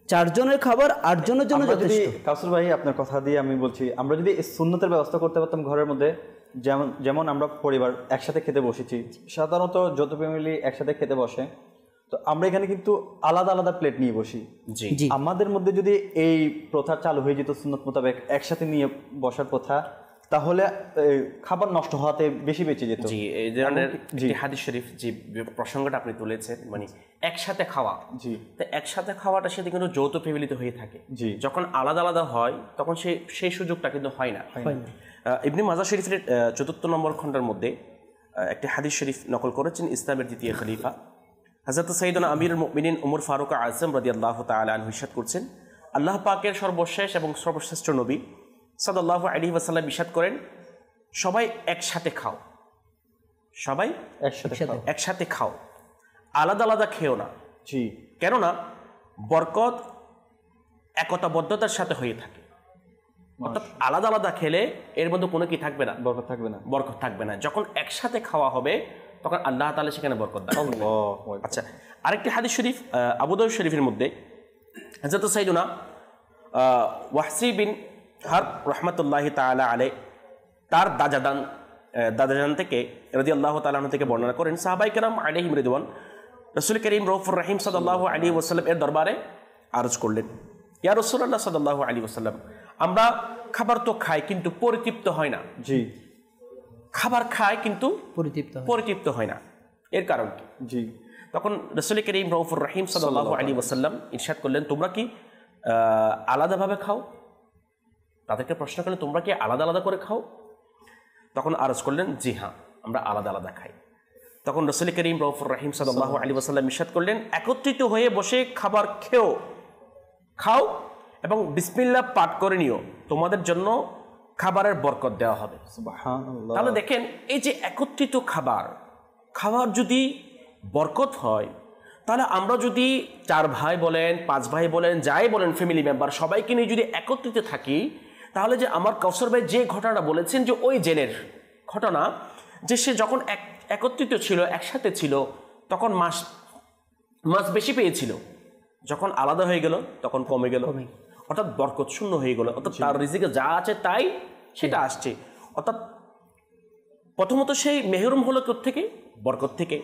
4 জনের খাবার 8 জনের জন্য যথেষ্ট। কাউসার ভাই, আপনার কথা দিয়ে আমি বলছি, আমরা যদি এই সুন্নতের ব্যবস্থা করতে পারতাম ঘরের মধ্যে, যেমন আমরা পরিবার একসাথে খেতে বসেছি, সাধারণত যত ফ্যামিলি একসাথে খেতে বসে, তো আমরা এখানে কিন্তু আলাদা আলাদা প্লেট নিয়ে বসি। আমাদের মধ্যে যদি এই প্রথা চালু হয়ে যেত সুন্নত মোতাবেক একসাথে নিয়ে বসার প্রথা, তাহলে খাবার নষ্ট হওয়াতে বেশি বেঁচে যেত। এই ধরনের হাদিস শরীফ যে প্রসঙ্গটা আপনি তুলেছেন, মানে একসাথে খাওয়া, তো একসাথে খাওয়াটা সেটা কিন্তু যৌথ ফ্যামিলিতে হয়ে থাকে। যখন আলাদা আলাদা হয় তখন সেই সুযোগটা কিন্তু হয় না। ইবনে মাজাহ শরীফের 4 নম্বর খণ্ডের মধ্যে একটি হাদিস শরীফ নকল করেছেন ইসলামের দ্বিতীয় খলিফা হযরত সাইয়েদনা আমিরুল মুমিনিন ওমর ফারুক আযম রাদিয়াল্লাহু তাআলা আনহু ইরশাদ করছেন, আল্লাহ পাকের সর্বশেষ এবং সর্বশ্রেষ্ঠ নবী সাল্লাল্লাহু আলাইহি ওয়াসাল্লাম ইরশাদ করেন, সবাই একসাথে খাও, সবাই একসাথে খাও, আলাদা আলাদা খেও না। কেননা বরকত একতাবদ্ধতার সাথে হয়ে থাকে। অর্থাৎ আলাদা আলাদা খেলে এর মধ্যে কোনো কি থাকবে না, বরকত থাকবে না। যখন একসাথে খাওয়া হবে তখন আল্লাহ তাআলা সেখানে বরকত দান করবেন। আচ্ছা, আরেকটি হাদিস শরীফ আবু দাউদ শরীফের মধ্যে হযরত সাইয়েদুনা ওয়াহসি বিন হারব রাহমাতুল্লাহি তাআলা আলাইহি তার দাদাজান থেকে রাদিয়াল্লাহু তাআলা আনহু থেকে বর্ণনা করেন, সাহাবায়ে কেরাম আলাইহিম রিদওয়ান রাসূল করিম রাউফুর রহিম সাল্লাল্লাহু আলাইহি ওয়াসাল্লাম এর দরবারে আরজ করলেন, ইয়া রাসূলুল্লাহ সাল্লাল্লাহু আলাইহি ওয়াসাল্লাম, আমরা খাবার তো খাই কিন্তু পরিতৃপ্ত হয় না। খাবার খায় কিন্তু পরিতৃপ্ত হয় না, এর কারণ কি? তখন রাসূল করিম রাউফুর রহিম সাল্লাল্লাহু আলাইহি ওয়াসাল্লাম ইরশাদ করলেন, তোমরা কি আলাদাভাবে খাও? তাদেরকে প্রশ্ন করলেন, তোমরা কি আলাদা আলাদা করে খাও? তখন আরজ করলেন, জি হ্যাঁ, আমরা আলাদা আলাদা খাই। তখন রাসূল করিম রাউফুর রহিম সাল্লাল্লাহু আলাইহি ওয়াসাল্লাম ইরশাদ করলেন, একত্রিত হয়ে বসে খাবার খাও এবং বিসমিল্লাহ পাঠ করে নিও, তোমাদের জন্য খাবারের বরকত দেওয়া হবে। সুবহানাল্লাহ। তাহলে দেখেন, এই যে একত্রিত খাবার যদি বরকত হয়, তাহলে আমরা যদি 4 ভাই বলেন, 5 ভাই বলেন, যাই বলেন, ফ্যামিলি মেম্বার সবাইকে নিয়ে যদি একত্রিত থাকি, তাহলে যে আমার কাউসার ভাই যে ঘটনাটা বলেছেন, যে ওই জেলের ঘটনা, যে সে যখন একত্রিত ছিল, একসাথে ছিল, তখন মাছ বেশি পেয়েছিল, যখন আলাদা হয়ে গেল তখন কমে গেল, অর্থাৎ বরকত শূন্য হয়ে গেল। অর্থাৎ তার রিজিকে যা আছে তাই সেটা আসছে। অর্থাৎ প্রথমত সেই মেহরুম হলো থেকে, বরকত থেকে।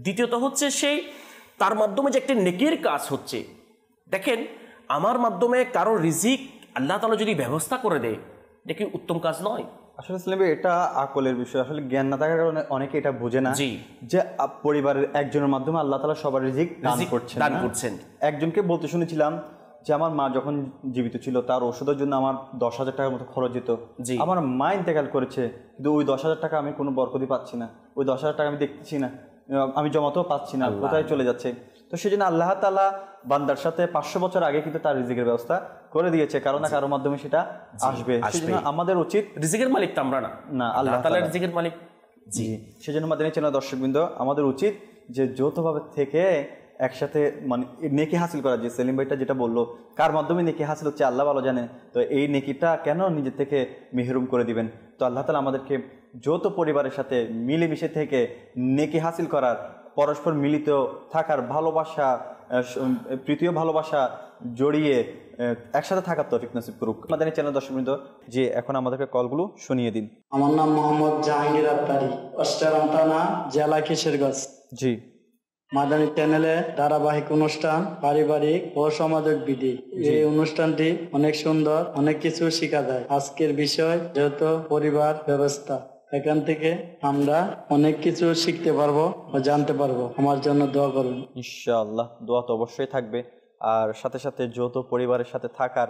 দ্বিতীয়ত হচ্ছে সেই তার মাধ্যমে যে একটি নেকির কাজ হচ্ছে। দেখেন, আমার মাধ্যমে কারো রিজিক আল্লাহ তাআলা যদি ব্যবস্থা করে দেয়, এটা কি উত্তম কাজ নয়? আসলে এটা আকলের বিষয়। আসলে জ্ঞান না থাকার কারণে অনেকে এটা বোঝে না যে পরিবারের একজনের মাধ্যমে আল্লাহ তাআলা সবার রিজিক দান করছেন। একজনকে বলতে শুনেছিলাম যে আমার মা যখন জীবিত ছিল তার ওষুধের জন্য আমার 10,000 টাকার মতো খরচ যেত। আমার মা ইন্তেকাল করেছে, কিন্তু ওই 10,000 টাকা আমি কোনো বরকতই পাচ্ছি না, ওই 10,000 টাকা আমি দেখতেছি না, আমি জমাতেও পাচ্ছি না, কোথায় চলে যাচ্ছে। তো সেই জন্য আল্লাহ তাআলা বান্দার সাথে 500 বছর আগে কিন্তু তার রিজিকের ব্যবস্থা করে দিয়েছে, কারো না কারোর মাধ্যমে সেটা আসবে। সেজন্য আমাদের উচিত, রিজিকের মালিক তো আমরা না, আল্লাহ তাআলা রিজিকের মালিক। সেজন্য মাদানী চ্যানেল দর্শকবৃন্দ, আমাদের উচিত যে যৌথভাবে থেকে একসাথে মানে নেকি হাসিল করা, যে সেলিম ভাইটা যেটা বললো কার মাধ্যমে নেকি হাসিল হচ্ছে আল্লাহ ভালো জানে। তো এই নেকিটা কেন নিজের থেকে মেহরুম করে দিবেন। তো আল্লাহ তাআলা আমাদেরকে যৌথ পরিবারের সাথে মিলেমিশে থেকে নেকি হাসিল করার, পরস্পর মিলিত থাকার, ভালোবাসা, প্রীতীয় ভালোবাসা জড়িয়ে একসাথে থাকার তৌফিক নসিব করুক। আমাদের চ্যানেল দর্শকবৃন্দ, যে এখন আমাদেরকে কলগুলো শুনিয়ে দিন। আমার নাম মোহাম্মদ জাহাঙ্গীর আত্তারি, অস্টারাম থানা, জেলা কিশোরগঞ্জ। জি, মাদানী চ্যানেলে ধারাবাহিক অনুষ্ঠান পারিবারিক ও সামাজিক বিধি, এই অনুষ্ঠানটি অনেক সুন্দর, অনেক কিছু শেখা যায়। আজকের বিষয় যেহেতু পরিবার ব্যবস্থা, এখান থেকে আমরা অনেক কিছু শিখতে পারবো ও জানতে পারবো। আমার জন্য দোয়া করুন। ইনশাআল্লাহ, দোয়া তো অবশ্যই থাকবে। আর সাথে সাথে যৌথ পরিবারের সাথে থাকার,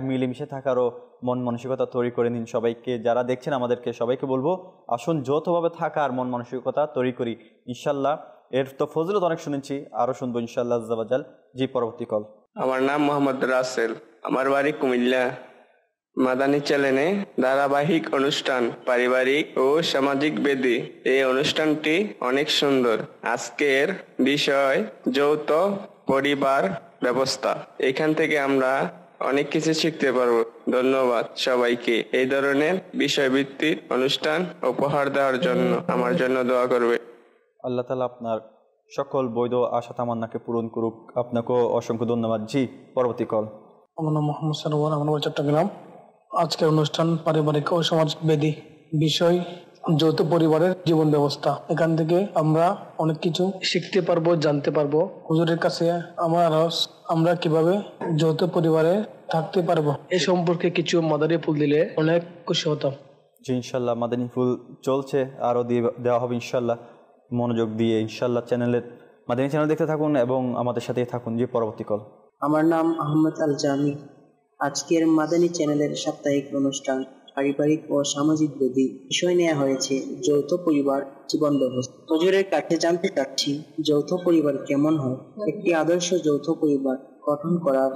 মিলেমিশে থাকারও মন মানসিকতা তৈরি করে নিন। সবাইকে যারা দেখছেন আমাদেরকে সবাইকে বলবো, আসুন যৌথভাবে থাকার মন মানসিকতা তৈরি করি ইনশাআল্লাহ। এর তো ফজিলত অনেক শুনেছি, আরও শুনবো ইনশাআল্লাহ আজ্জা ওয়া জাল। জি, পরবর্তী কল। আমার নাম মোহাম্মদ রাসেল, আমার বাড়ি কুমিল্লা। মাদানী চ্যানেলে ধারাবাহিক অনুষ্ঠান পারিবারিক ও সামাজিক বেদি, এই অনুষ্ঠানটি অনেক সুন্দর। আজকের বিষয় যৌথ পরিবার ব্যবস্থা, এখান থেকে আমরা অনেক কিছু শিখতে পারবো। ধন্যবাদ সবাইকে এই ধরনের বিষয়ভিত্তিক অনুষ্ঠান উপহার দেওয়ার জন্য। আমার জন্য দোয়া করবে। আল্লাহ তাআলা আপনার সকল বৈধ আশা তামান্নাকে পূরণ করুক। আপনাকেও অসংখ্য ধন্যবাদ। জি, পরবর্তী কল। আমার নাম মোহাম্মদ সরওয়ার, আমার বাড়ি চট্টগ্রাম। আজকের অনুষ্ঠান পারিবারিক ও সামাজিক বেদি, বিষয় যৌথ পরিবারের জীবন ব্যবস্থা। এখান থেকে আমরা অনেক কিছু শিখতে পারবো, জানতে পারবো। হুজুরের কাছে আমরা কিভাবে যৌথ পরিবারে থাকতে পারবো এই সম্পর্কে কিছু মাদানী ফুল দিলে অনেক খুশি হতাম। জি, ইনশাল্লাহ মাদানী ফুল চলছে, আরও দেওয়া হবে ইনশাল্লাহ। মনোযোগ দিয়ে ইনশাল্লাহ মাদানী চ্যানেল দেখতে থাকুন এবং আমাদের সাথেই থাকুন। যে পরবর্তী কল। আমার নাম আহমদ আল জামি। আজকের মাদানী চ্যানেলের সাপ্তাহিক অনুষ্ঠান পারিবারিক ও সামাজিক বেদি, বিষয় নেওয়া হয়েছে যৌথ পরিবার জীবন ব্যবস্থা। হুজুরের কাছে জানতে চাচ্ছি যৌথ পরিবার কেমন হয়, একটি আদর্শ যৌথ পরিবার গঠন করার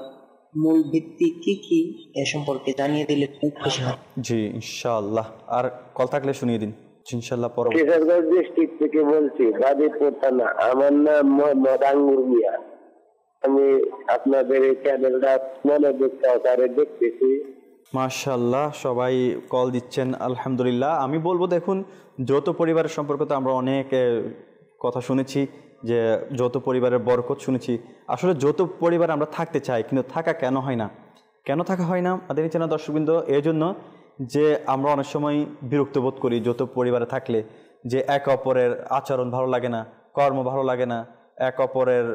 মূল ভিত্তি কি কি, এ সম্পর্কে জানিয়ে দিলে খুব খুশি হয়। জি, ইনশাআল্লাহ। আর কল থাকলে শুনিয়ে দিন ইনশাআল্লাহ। পরবর্তী। কিশোরগঞ্জ ডিস্ট্রিক্ট থেকে বলছি, গাজীপুর থানা। আমার নাম মোহাম্মদ আঙ্গুর মিয়া। আমি আপনাদের এই চ্যানেলটা মনোযোগ সহকারে দেখতেছি। মাশাআল্লাহ, সবাই কল দিচ্ছেন, আলহামদুলিল্লাহ। আমি বলবো, দেখুন, যৌথ পরিবারের সম্পর্কে তো আমরা অনেক কথা শুনেছি, যে যৌথ পরিবারের বরকত শুনেছি। আসলে যৌথ পরিবার আমরা থাকতে চাই, কিন্তু থাকা কেন হয় না, কেন থাকা হয় না মাদানী চ্যানেল দর্শকবৃন্দ? এই জন্য যে আমরা অনেক সময় বিরক্ত বোধ করি যৌথ পরিবারে থাকলে, যে একে অপরের আচরণ ভালো লাগে না, কর্ম ভালো লাগে না, এক অপরের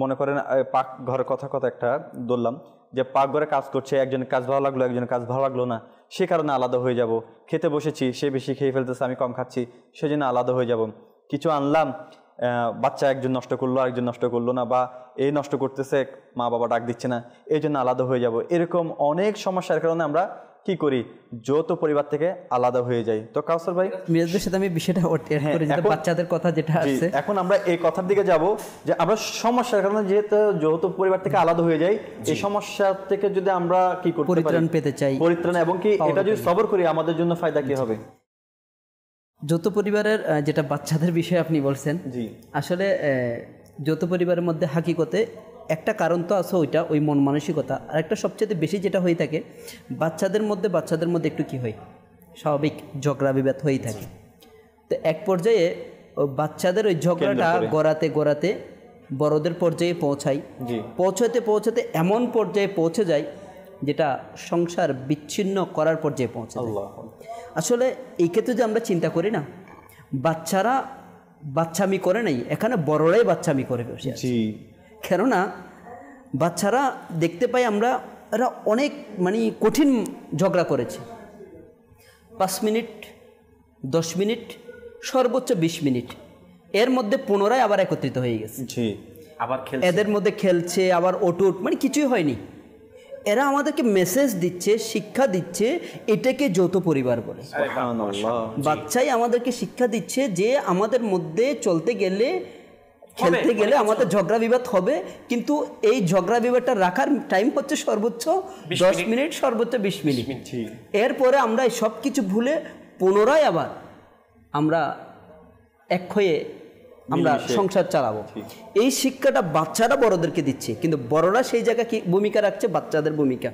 মনে করেন পাক ঘরের কথা একটা বললাম, যে পাক ঘরে কাজ করছে, একজনের কাজ ভালো লাগলো, একজনের কাজ ভালো লাগলো না, সে কারণে আলাদা হয়ে যাব। খেতে বসেছি, সে বেশি খেয়ে ফেলতেছে, আমি কম খাচ্ছি, সেজন্য আলাদা হয়ে যাব। কিছু আনলাম, বাচ্চা একজন নষ্ট করলো, আরেকজন নষ্ট করলো না, বা এই নষ্ট করতেছে, মা বাবা ডাক দিচ্ছে না, এই জন্য আলাদা হয়ে যাব। এরকম অনেক সমস্যার কারণে আমরা কি করি, যৌথ পরিবার থেকে আলাদা হয়ে যাই। তো কাউসার ভাই, মিরাজের সাথে আমি বিষয়টা বাচ্চাদের কথা যেটা আছে, এখন আমরা এই কথার দিকে যাব, যে আমরা সমস্যার কারণে যেহেতু যৌথ পরিবার থেকে আলাদা হয়ে যাই, এই সমস্যা থেকে যদি আমরা কি করতে পারি, পরিত্রাণ পেতে চাই, পরিত্রাণ, এবং কি এটা যদি সবর করি, আমাদের জন্য ফায়দা কি হবে। যৌথ পরিবারের যেটা বাচ্চাদের বিষয়ে আপনি বলছেন, জি, আসলে যৌথ পরিবারের মধ্যে হাকিকতে একটা কারণ তো আছে, ওই মন মানসিকতা। আর একটা সবচেয়ে বেশি যেটা হয়ে থাকে বাচ্চাদের মধ্যে একটু কি হয়, স্বাভাবিক ঝগড়া বিবাদ হয়েই থাকে। তো এক পর্যায়ে বাচ্চাদের ওই ঝগড়াটা গড়াতে বড়দের পর্যায়ে পৌঁছাতে এমন পর্যায়ে পৌঁছে যায় যেটা সংসার বিচ্ছিন্ন করার পর্যায়ে পৌঁছে যায়। আসলে এই ক্ষেত্রে যে আমরা চিন্তা করি না, বাচ্চারা বাচ্চামি করে নাই, এখানে বড়রাই বাচ্চামি করে বসে আছে। কেননা বাচ্চারা দেখতে পাই আমরা, এরা অনেক কঠিন ঝগড়া করেছে, 5 মিনিট, 10 মিনিট, সর্বোচ্চ 20 মিনিট, এর মধ্যে পুনরায় আবার একত্রিত হয়ে গেছে, আবার এদের মধ্যে খেলছে, আবার ওটুট, কিছুই হয়নি। এরা আমাদেরকে মেসেজ দিচ্ছে, শিক্ষা দিচ্ছে, এটাকে যৌথ পরিবার বলে। বাচ্চাই আমাদেরকে শিক্ষা দিচ্ছে যে আমাদের মধ্যে চলতে গেলে, খেলতে গেলে আমাদের ঝগড়া বিবাদ হবে, কিন্তু এই ঝগড়া বিবাদটা রাখার টাইম হচ্ছে সর্বোচ্চ 10 মিনিট, সর্বোচ্চ 20 মিনিট। এরপরে আমরা সব কিছু ভুলে পুনরায় আবার আমরা এক হয়ে আমরা সংসার চালাবো। এই শিক্ষাটা বাচ্চারা বড়দেরকে দিচ্ছে, কিন্তু বড়রা সেই জায়গায় কি ভূমিকা রাখছে? বাচ্চাদের ভূমিকা।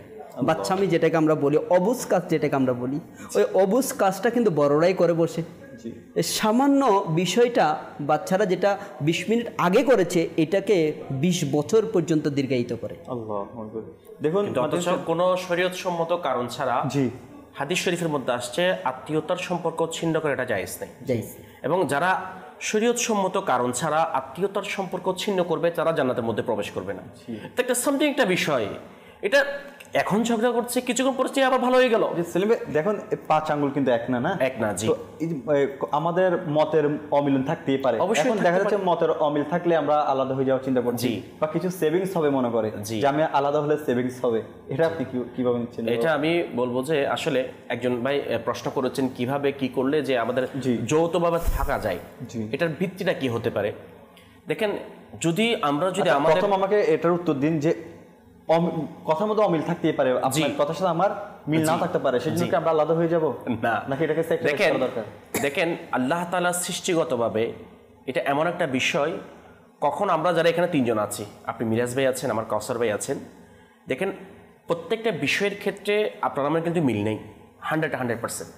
বাচ্চামি যেটাকে আমরা বলি, অবুঝ কাজ যেটাকে আমরা বলি, ওই অবুঝ কাজটা কিন্তু বড়রাই করে বসে। সামান্য বিষয়টা বাচ্চারা যেটা 20 মিনিট আগে করেছে, এটাকে 20 বছর পর্যন্ত দীর্ঘায়িত করে। দেখুন, অথচ কোনো শরীয়তসম্মত কারণ ছাড়া হাদিস শরীফের মধ্যে আসছে আত্মীয়তার সম্পর্ক ছিন্ন করে এটা জায়েজ নেই। এবং যারা শরীয়তসম্মত কারণ ছাড়া আত্মীয়তার সম্পর্ক ছিন্ন করবে তারা জান্নাতের মধ্যে প্রবেশ করবে না। তো একটা সামথিং একটা বিষয়, এটা এখন ঝগড়া করছে, কিছুক্ষণ পরে আবার ভালো হয়ে গেল। দেখুন 5 আঙ্গুল কিন্তু এক না, এক না। জি, আমাদের মতের অমিলন থাকতেই পারে। এখন দেখা যাচ্ছে মতের অমিল থাকলে আমরা আলাদা হয়ে যাওয়ার চিন্তা করছি, বা কিছু সেভিংস হবে মনে করে যে আমি আলাদা হলে সেভিংস হবে। এটা আপনি কিভাবে নিচ্ছেন? এটা আমি বলবো যে আসলে একজন ভাই প্রশ্ন করেছেন কিভাবে কি করলে যে আমাদের যৌথভাবে থাকা যায়, এটার ভিত্তিটা কি হতে পারে। দেখেন, যদি আমরা প্রথম আমাকে এটার উত্তর দিন যে কথার মধ্যে অমিল থাকতেই পারে, আপনার কথার সাথে আমার মিল না থাকতে পারে, সেজন্য কি আমরা আলাদা হয়ে যাব না, নাকি এটাকে স্যাক্রিফাইস করা দরকার? দেখেন, আল্লাহ তাআলা সৃষ্টিগতভাবে এটা এমন একটা বিষয়, কখন আমরা যারা এখানে 3 জন আছি, আপনি মিরাজ ভাই আছেন, আমার কাউসার ভাই আছেন, দেখেন প্রত্যেকটা বিষয়ের ক্ষেত্রে আপনার আমার কিন্তু মিল নেই 100%।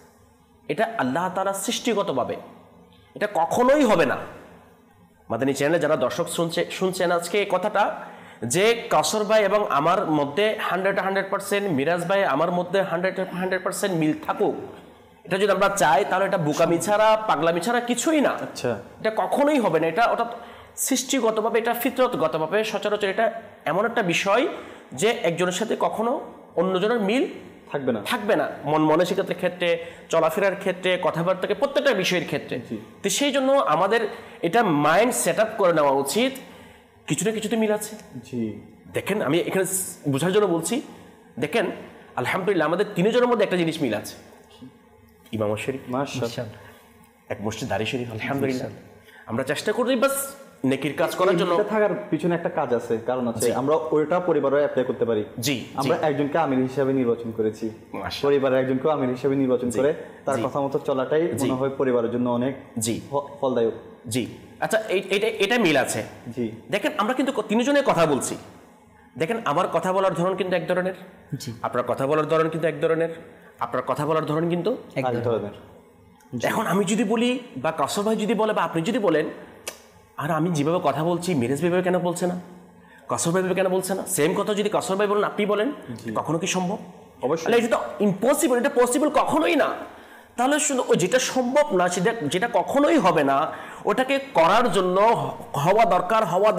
এটা আল্লাহ তাআলা সৃষ্টিগতভাবে, এটা কখনোই হবে না। মাদানী চ্যানেলে যারা দর্শক শুনছেন আজকে এই কথাটা, যে কাউসার ভাই এবং আমার মধ্যে 100%, মিরাজ ভাই আমার মধ্যে 100% মিল থাকুক, এটা যদি আমরা চাই তাহলে এটা বোকামি ছাড়া, পাগলামি ছাড়া কিছুই না। আচ্ছা, এটা কখনোই হবে না। এটা ওটা সৃষ্টিগতভাবে, এটা ফিতরতগতভাবে সচরাচর এটা এমন একটা বিষয় যে একজনের সাথে কখনো অন্যজনের মিল থাকবে না মন মানসিকতার ক্ষেত্রে, চলাফেরার ক্ষেত্রে, কথাবার্তাকে, প্রত্যেকটা বিষয়ের ক্ষেত্রে। তো সেই জন্য আমাদের এটা মাইন্ড সেট আপ করে নেওয়া উচিত কিছু না কিছুতে মিল আছে। জি, দেখেন আমি এখানে বোঝার জন্য বলছি, দেখেন আলহামদুলিল্লাহ আমাদের 3 জনের মধ্যে একটা জিনিস মিল আছে, ইমাম শরীফ, মাশাআল্লাহ, এক মসজিদ দারি শরীফ, আলহামদুলিল্লাহ। আমরা চেষ্টা করি বাস নেকির কাজ করার জন্য। থাকার পিছনে একটা কাজ আছে, কারণ আছে, আমরা ওইটা পরিবারে অ্যাপ্লাই করতে পারি। জি, আমরা একজনকে আমির হিসেবে নির্বাচন করেছি, পরিবারের একজনকে আমির হিসেবে নির্বাচন করে তার কথা মতো চলাটাই মনে হয় পরিবারের জন্য অনেক ফলদায়ক। জি, আচ্ছা, এটা মিল আছে। জি, দেখেন আমরা কিন্তু 3 জনের কথা বলছি, দেখেন আমার কথা বলার ধরন কিন্তু এক ধরনের, আপনার কথা বলার ধরন কিন্তু এক ধরনের, আপনার কথা বলার ধরন কিন্তু এক ধরনের। এখন আমি যদি বলি, বা কাউসার ভাই যদি বলে, বা আপনি যদি বলেন, আর আমি যেভাবে কথা বলছি মিরাজ ভাই কেন বলছে না, কাউসার ভাই কেন বলছে না, সেম কথা যদি কাউসার ভাই বলেন, আপনি বলেন, কখনো কি সম্ভব? অবশ্যই এটা তো ইম্পসিবল, এটা পসিবল কখনোই না। তাহলে শুধু ওই যেটা সম্ভব না, যেটা কখনোই হবে না, ওটাকে করার জন্য হওয়া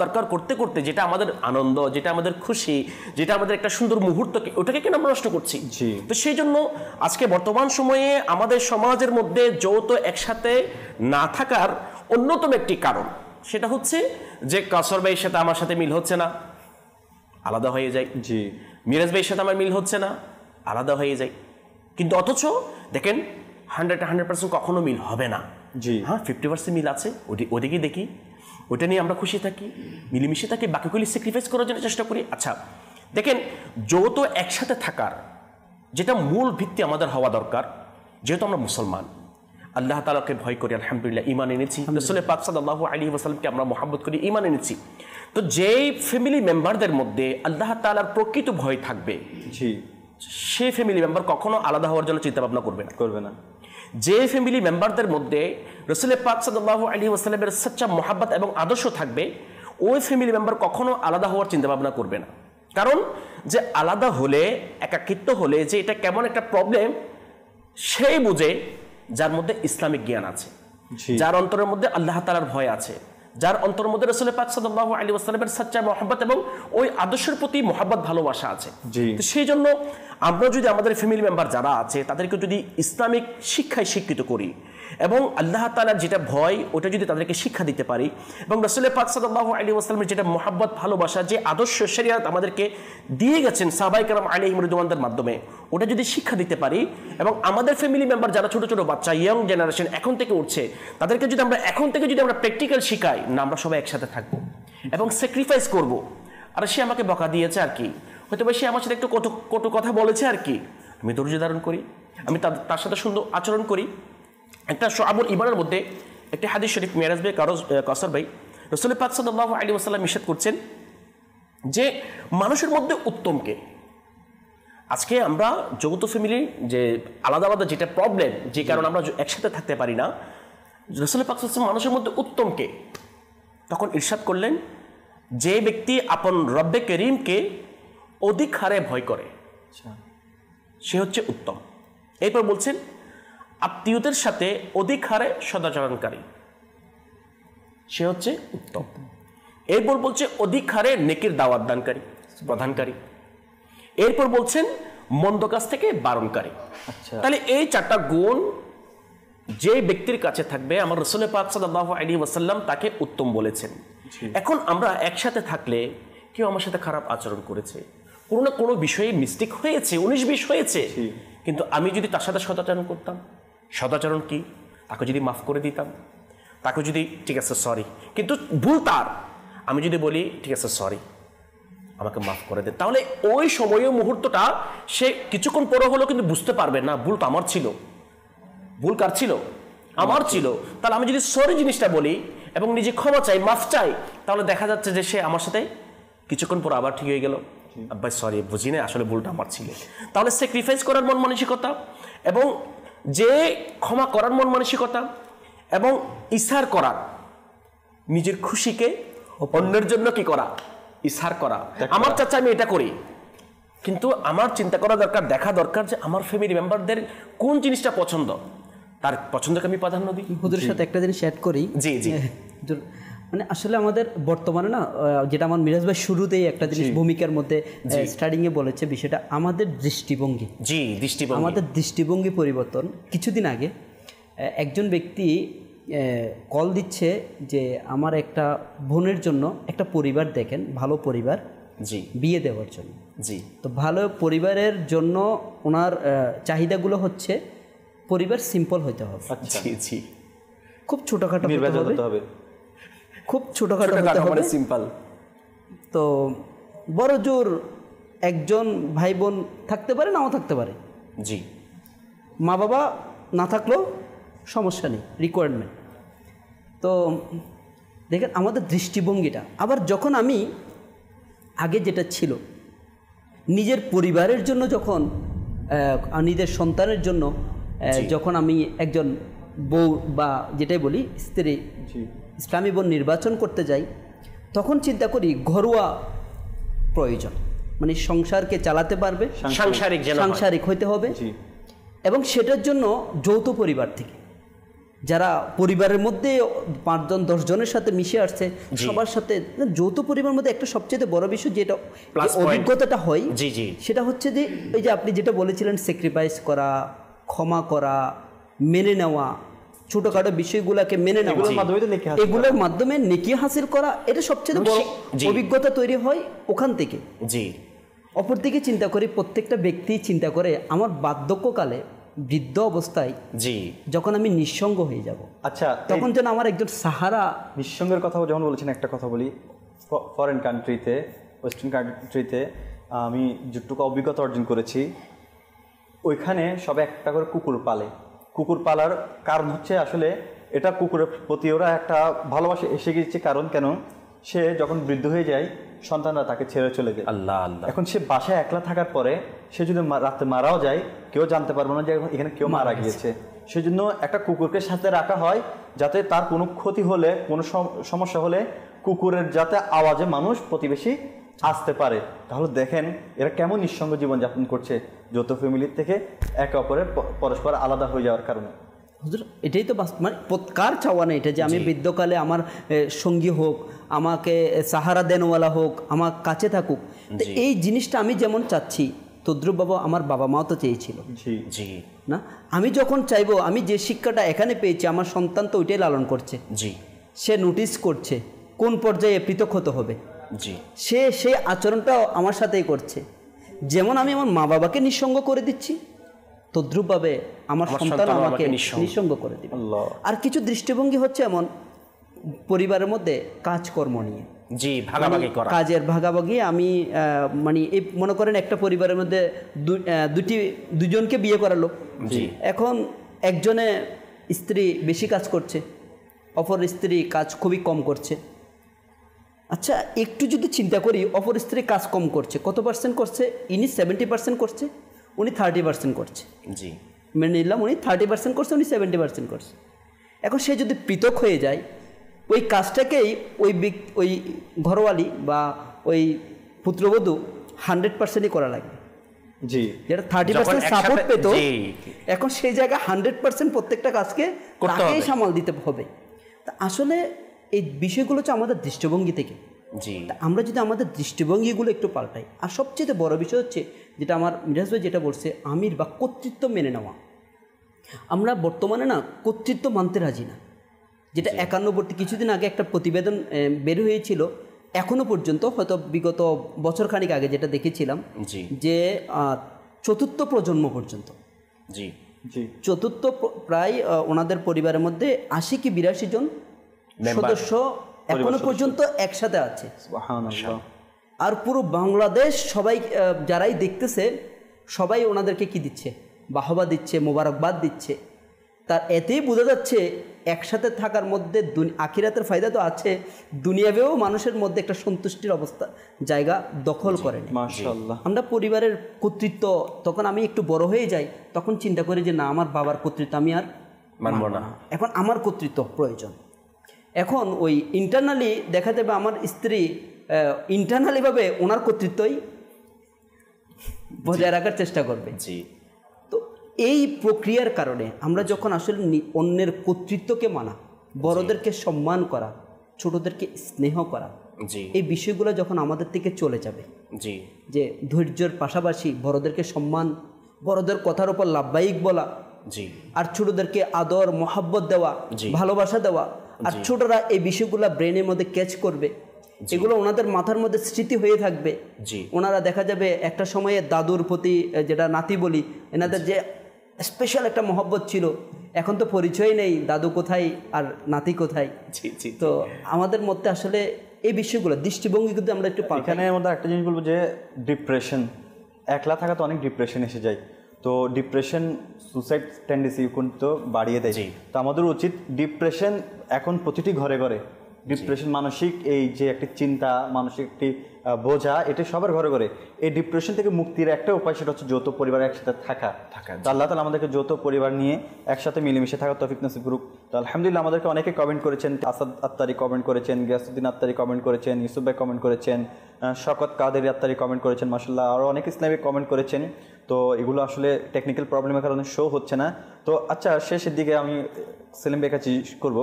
দরকার করতে করতে যেটা আমাদের আনন্দ, যেটা আমাদের খুশি, যেটা আমাদের একটা সুন্দর মুহূর্তকে, ওটাকে কেন আমরা নষ্ট করছি? তো সেই জন্য আজকে বর্তমান সময়ে আমাদের সমাজের মধ্যে যৌথ একসাথে না থাকার অন্যতম একটি কারণ, সেটা হচ্ছে যে কাউসার ভাইয়ের সাথে আমার সাথে মিল হচ্ছে না, আলাদা হয়ে যায়। জি, মিরাজ ভাইয়ের সাথে আমার মিল হচ্ছে না, আলাদা হয়ে যায়। কিন্তু অথচ দেখেন 100% কখনো মিল হবে না। জি, হ্যাঁ 50% মিল আছে, ওদিকে দেখি, ওইটা নিয়ে আমরা খুশি থাকি, মিলেমিশে থাকি, বাকিগুলি স্যাক্রিফাইস করার জন্য চেষ্টা করি। আচ্ছা দেখেন, যৌথ একসাথে থাকার যেটা মূল ভিত্তি আমাদের হওয়া দরকার, যেহেতু আমরা মুসলমান, আল্লাহ তাআলাকে ভয় করি, আলহামদুলিল্লাহ ঈমান এনেছি, রাসূল পাক সাল্লাল্লাহু আলাইহি ওয়াসাল্লামকে আমরা মহব্বত করি, ঈমান এনেছি। তো যেই ফ্যামিলি মেম্বারদের মধ্যে আল্লাহ তাআলার প্রকৃত ভয় থাকবে, জি, সেই ফ্যামিলি মেম্বার কখনো আলাদা হওয়ার জন্য চিন্তা ভাবনা করবে না। যে ফ্যামিলি মেম্বারদের মধ্যে রাসূল পাক সাল্লাল্লাহু আলাইহি ওয়াসাল্লামের সচ্চা মহব্বত এবং আদর্শ থাকবে, ওই ফ্যামিলি মেম্বার কখনো আলাদা হওয়ার চিন্তা ভাবনা করবে না। কারণ যে আলাদা হলে, একাকিত্ব হলে যে এটা কেমন একটা প্রবলেম, সেই বুঝে যার মধ্যে ইসলামিক জ্ঞান আছে, যার অন্তরের মধ্যে আল্লাহ তাআলার ভয় আছে, যার অন্তরের মধ্যে রাসূল পাক সাল্লাল্লাহু আলাইহি ওয়াসাল্লামের সচ্চা মহব্বত এবং ওই আদর্শের প্রতি মহব্বত, ভালোবাসা আছে। তো সেই জন্য আমরা যদি আমাদের ফ্যামিলি মেম্বার যারা আছে তাদেরকে যদি ইসলামিক শিক্ষায় শিক্ষিত করি এবং আল্লাহ তাআলার যেটা ভয় ওটা যদি তাদেরকে শিক্ষা দিতে পারি, এবং রাসূল পাক সাল্লাল্লাহু আলাইহি ওয়াসাল্লামের যেটা মহব্বত, ভালোবাসা, যে আদর্শ শরীয়ত আমাদেরকে দিয়ে গেছেন সাহাবায়ে কেরাম আলাইহিম রিদওয়ানদের মাধ্যমে, ওটা যদি শিক্ষা দিতে পারি, এবং আমাদের ফ্যামিলি মেম্বার যারা ছোট ছোট বাচ্চা, ইয়ং জেনারেশন এখন থেকে উঠছে, তাদেরকে যদি আমরা এখন থেকে যদি আমরা প্র্যাকটিক্যাল শিখাই না, আমরা সবাই একসাথে থাকবো এবং স্যাক্রিফাইস করব। আর সে আমাকে বকা দিয়েছে আর কি, হয়তো সে আমার সাথে একটু কটু কথা বলেছে আর কি, আমি ধৈর্য ধারণ করি, আমি তার সাথে সুন্দর আচরণ করি। একটা শুআবুল ঈমানের মধ্যে একটি হাদিস শরীফ মিরাজ ভাই কাউসার ভাই রাসূল পাক সাল্লাল্লাহু আলাইহি ওয়াসাল্লাম ইরশাদ করছেন যে মানুষের মধ্যে উত্তমকে। আজকে আমরা যৌথ ফ্যামিলি যে আলাদা আলাদা যেটা প্রবলেম, যে কারণে আমরা একসাথে থাকতে পারি না, রাসূল পাক সাল্লাল্লাহু আলাইহি ওয়াসাল্লাম মানুষের মধ্যে উত্তমকে তখন ইরশাদ করলেন যে ব্যক্তি আপন রব্বে করিমকে অধিক হারে ভয় করে সে হচ্ছে উত্তম। এরপর বলছেন আত্মীয়দের সাথে অধিক হারে সদাচরণকারী সে হচ্ছে উত্তম। এরপর বলছে অধিক হারে নেকির দাওয়াত দানকারী প্রদানকারী। এরপর বলছেন মন্দ কাজ থেকে বারণকারী। তাহলে এই 4টা গুণ যে ব্যক্তির কাছে থাকবে আমার রাসূল পাক সাল্লাল্লাহু আলাইহি ওয়াসাল্লাম তাকে উত্তম বলেছেন। এখন আমরা একসাথে থাকলে কেউ আমার সাথে খারাপ আচরণ করেছে, কোনো না কোনো বিষয়ে মিস্টেক হয়েছে, 19-20 হয়েছে, কিন্তু আমি যদি তার সাথে সদাচরণ করতাম, সদাচরণ কি, তাকে যদি মাফ করে দিতাম, তাকে যদি ঠিক আছে সরি, কিন্তু ভুল তার, আমি যদি বলি ঠিক আছে সরি আমাকে মাফ করে দে, তাহলে ওই সময় মুহূর্তটা সে কিছুক্ষণ পরে হলেও কিন্তু বুঝতে পারবে না ভুল তো আমার ছিল। ভুল কার ছিল? আমার ছিল। তাহলে আমি যদি সরি জিনিসটা বলি এবং নিজে ক্ষমা চাই, মাফ চাই, তাহলে দেখা যাচ্ছে যে সে আমার সাথে কিছুক্ষণ পর আবার ঠিক হয়ে গেল, আব্বাই সরি বুঝি না, আসলে ভুলটা আমার ছিল। তাহলে স্যাক্রিফাইস করার মন মানসিকতা এবং যে ক্ষমা করার মন মানসিকতা এবং ইসার করা, নিজের খুশিকে অন্যের জন্য কি করা, ইসার করা। আমার চাচা আমি এটা করি, কিন্তু আমার চিন্তা করা দরকার, দেখা দরকার যে আমার ফ্যামিলি মেম্বারদের কোন জিনিসটা পছন্দ, তার পছন্দকে আমি প্রাধান্য দিই। হুজুরের সাথে একটা জিনিস অ্যাড করি। জি জি, মানে আসলে আমাদের বর্তমানে না, যেটা আমার মিরাজ ভাই শুরুতেই একটা জিনিস ভূমিকার মধ্যে স্টার্টিংয়ে বলেছে, বিষয়টা আমাদের দৃষ্টিভঙ্গি। জি, দৃষ্টিভঙ্গি, আমাদের দৃষ্টিভঙ্গি পরিবর্তন। কিছুদিন আগে একজন ব্যক্তি কল দিচ্ছে যে আমার একটা বোনের জন্য একটা পরিবার দেখেন, ভালো পরিবার, জি, বিয়ে দেওয়ার জন্য। জি, তো ভালো পরিবারের জন্য ওনার চাহিদাগুলো হচ্ছে পরিবার সিম্পল হতে হবে, জি জি, খুব ছোটখাটো হতে হবে, খুব ছোটখাটো হতে হবে, সিম্পল। তো বড় জোর একজন ভাই বোন থাকতে পারে, নাও থাকতে পারে, জি, মা বাবা না থাকলেও সমস্যা নেই, রিকোয়ারমেন্ট। তো দেখেন আমাদের দৃষ্টিভঙ্গিটা। আবার যখন আমি আগে যেটা ছিল নিজের পরিবারের জন্য, যখন নিজের সন্তানের জন্য যখন আমি একজন বউ বা যেটাই বলি স্ত্রী, ইসলামী বোন নির্বাচন করতে যাই, তখন চিন্তা করি ঘরোয়া প্রয়োজন, মানে সংসারকে চালাতে পারবে, সাংসারিক হইতে হবে, এবং সেটার জন্য যৌথ পরিবার থেকে যারা পরিবারের মধ্যে 5-10 জনের সাথে মিশে আসছে, সবার সাথে যৌথ পরিবারের মধ্যে একটা সবচেয়ে বড় বিষয় যেটা অভিজ্ঞতাটা হয়, সেটা হচ্ছে যে এই যে আপনি যেটা বলেছিলেন, স্যাক্রিফাইস করা, ক্ষমা করা, মেনে নেওয়া, ছোটখাটো বিষয়গুলোকে মেনে নেওয়া, এগুলোর মাধ্যমে নেকি হাসিল করা, এটা সবচেয়ে বড় অভিজ্ঞতা তৈরি হয় ওখান থেকে। জি, অপরদিকে চিন্তা করি, প্রত্যেকটা ব্যক্তি চিন্তা করে আমার বার্ধক্যকালে, বৃদ্ধ অবস্থায় যখন আমি নিঃসঙ্গ হয়ে যাব, আচ্ছা তখন যেন আমার একজন সাহারা। নিঃসঙ্গের কথা যখন বলেছেন, একটা কথা বলি, ফরেন কান্ট্রিতে, ওয়েস্টার্ন কান্ট্রিতে আমি যেটুকু অভিজ্ঞতা অর্জন করেছি, ওইখানে সবে একটা করে কুকুর পালে। কুকুর পালার কারণ হচ্ছে আসলে এটা কুকুরের প্রতি ওরা একটা ভালোবাসা এসে গেছে। কারণ কেন, সে যখন বৃদ্ধ হয়ে যায় সন্তানরা তাকে ছেড়ে চলে যায়। আল্লাহ আল্লাহ। এখন সে বাসায় একলা থাকার পরে সে যদি রাতে মারাও যায়, কেউ জানতে পারবে না যে এখানে কেউ মারা গিয়েছে। সেজন্য একটা কুকুরকে সাথে রাখা হয়, যাতে তার কোনো ক্ষতি হলে, কোনো সমস্যা হলে কুকুরের যাতে আওয়াজে মানুষ প্রতিবেশী আসতে পারে। তাহলে দেখেন এরা কেমন নিঃসঙ্গ জীবনযাপন করছে, যৌথ ফ্যামিলির থেকে একে অপরের পরস্পর আলাদা হয়ে যাওয়ার কারণে। হুজুর, এটাই তো মানে কার চাওয়া না এটা, যে আমি বৃদ্ধকালে আমার সঙ্গী হোক, আমাকে সাহারা দেনওয়ালা হোক, আমার কাছে থাকুক। এই জিনিসটা আমি যেমন চাচ্ছি, তদ্রুপ বাবা আমার বাবা মাও তো চেয়েছিল। জি, না, আমি যখন চাইবো, আমি যে শিক্ষাটা এখানে পেয়েছি, আমার সন্তান তো ওইটাই লালন করছে। জি, সে নোটিস করছে কোন পর্যায়ে পৃথক হতে হবে। জি, সে সেই আচরণটাও আমার সাথেই করছে। যেমন আমি আমার মা বাবাকে নিঃসঙ্গ করে দিচ্ছি, তদ্রুপভাবে আমার সন্তান আমাকে নিঃসঙ্গ করে দিবে। আর কিছু দৃষ্টিভঙ্গি হচ্ছে এমন পরিবারের মধ্যে কাজকর্ম নিয়ে, জি, ভাগাভাগি করা, কাজের ভাগাভাগি। আমি মানে এই মনে করেন একটা পরিবারের মধ্যে দুজনকে বিয়ে করালো, এখন একজনে স্ত্রী বেশি কাজ করছে, অপর স্ত্রী কাজ খুবই কম করছে। আচ্ছা একটু যদি চিন্তা করি, অপর স্ত্রী কাজ কম করছে, কত পার্সেন্ট করছে? ইনি 70% করছে, উনি 30% করছে। জি, মেনে নিলাম উনি 30% করছে, উনি 70% করছে। এখন সে যদি পৃথক হয়ে যায়, ওই কাজটাকেই ওই ঘরওয়ালি বা ওই পুত্রবধূ 100%ই করা লাগবে। জি, যেটা 30% সাপোর্ট পেত, এখন সেই জায়গায় 100% প্রত্যেকটা কাজকে তাকেই সামাল দিতে হবে। তা আসলে এই বিষয়গুলো হচ্ছে আমাদের দৃষ্টিভঙ্গি থেকে। জি, আমরা যদি আমাদের দৃষ্টিভঙ্গিগুলো একটু পাল্টাই, আর সবচেয়ে বড় বিষয় হচ্ছে যেটা আমার মিরাজ ভাই যেটা বলছে, আমির বা কর্তৃত্ব মেনে নেওয়া। আমরা বর্তমানে না কর্তৃত্ব মানতে রাজি না, যেটা 91 কিছুদিন আগে একটা প্রতিবেদন বের হয়েছিল, এখনো পর্যন্ত হয়তো বিগত বছরখানিক আগে যেটা দেখেছিলাম যে চতুর্থ প্রজন্ম পর্যন্ত, জি জি, চতুর্থ প্রায় ওনাদের পরিবারের মধ্যে 80 কি 82 জন সদস্য এখনো পর্যন্ত একসাথে আছে। সুবহানাল্লাহ। আর পুরো বাংলাদেশ সবাই যারাই দেখতেছে সবাই ওনাদেরকে কি দিচ্ছে, বাহবা দিচ্ছে, মোবারকবাদ দিচ্ছে। তার এতেই বোঝা যাচ্ছে একসাথে থাকার মধ্যে আখিরাতের ফায়দা তো আছে, দুনিয়াবেও মানুষের মধ্যে একটা সন্তুষ্টির অবস্থা জায়গা দখল করে। মাশাআল্লাহ। আমরা পরিবারের কর্তৃত্ব, তখন আমি একটু বড় হয়ে যাই, তখন চিন্তা করি যে না, আমার বাবার কর্তৃত্ব আমি আর মানব না, এখন আমার কর্তৃত্ব প্রয়োজন। এখন ওই ইন্টারনালি দেখা যাবে আমার স্ত্রী ইন্টারনালিভাবে ওনার কর্তৃত্বই বজায় রাখার চেষ্টা করবে। জি, তো এই প্রক্রিয়ার কারণে আমরা যখন আসলে অন্যের কর্তৃত্বকে মানা, বড়দেরকে সম্মান করা, ছোটদেরকে স্নেহ করা, এই বিষয়গুলো যখন আমাদের থেকে চলে যাবে, জি, যে ধৈর্যের পাশাপাশি বড়দেরকে সম্মান, বড়দের কথার উপর লাভবাহিক বলা, জি, আর ছোটদেরকে আদর মহাব্বত দেওয়া, ভালোবাসা দেওয়া, আর ছোটরা এই বিষয়গুলো ব্রেনের মধ্যে ক্যাচ করবে, এগুলো ওনাদের মাথার মধ্যে স্মৃতি হয়ে থাকবে। ওনারা দেখা যাবে একটা সময়ে দাদুর প্রতি, যেটা নাতি বলি, এনাদের যে স্পেশাল একটা মহব্বত ছিল, এখন তো পরিচয় নেই, দাদু কোথায় আর নাতি কোথায়। তো আমাদের মধ্যে আসলে এই বিষয়গুলো দৃষ্টিভঙ্গি কিন্তু আমরা একটু এখানের মধ্যে একটা জিনিস বলবো যে ডিপ্রেশন, একলা থাকা তো অনেক ডিপ্রেশন এসে যায়, তো ডিপ্রেশন সুসাইড টেন্ডেন্সি কিন্তু বাড়িয়ে দেয়। তো আমাদের উচিত ডিপ্রেশন এখন প্রতিটি ঘরে ঘরে, ডিপ্রেশন মানসিক এই যে একটি চিন্তা, মানসিক একটি বোঝা, এটা সবার ঘরে ঘরে। এই ডিপ্রেশন থেকে মুক্তির একটা উপায়, সেটা হচ্ছে যৌথ পরিবারে একসাথে থাকা। তো আল্লাহ তাআলা আমাদেরকে যৌথ পরিবার নিয়ে একসাথে মিলেমিশে থাকার তৌফিক নসিব করুক। তো আলহামদুলিল্লাহ আমাদেরকে অনেকে কমেন্ট করেছেন, আসাদ আত্তারি কমেন্ট করেছেন, গিয়াসউদ্দিন আত্তারি কমেন্ট করেছেন, ইউসুফ ভাই কমেন্ট করেছেন, শওকত কাদেরী আত্তারি কমেন্ট করেছেন, মাশাআল্লাহ আরও অনেক ইসলামিক কমেন্ট করেছেন। তো এগুলো আসলে টেকনিক্যাল প্রবলেমের কারণে শো হচ্ছে না। তো আচ্ছা, শেষের দিকে আমি সেলিম ভাইয়ের কাছে করবো,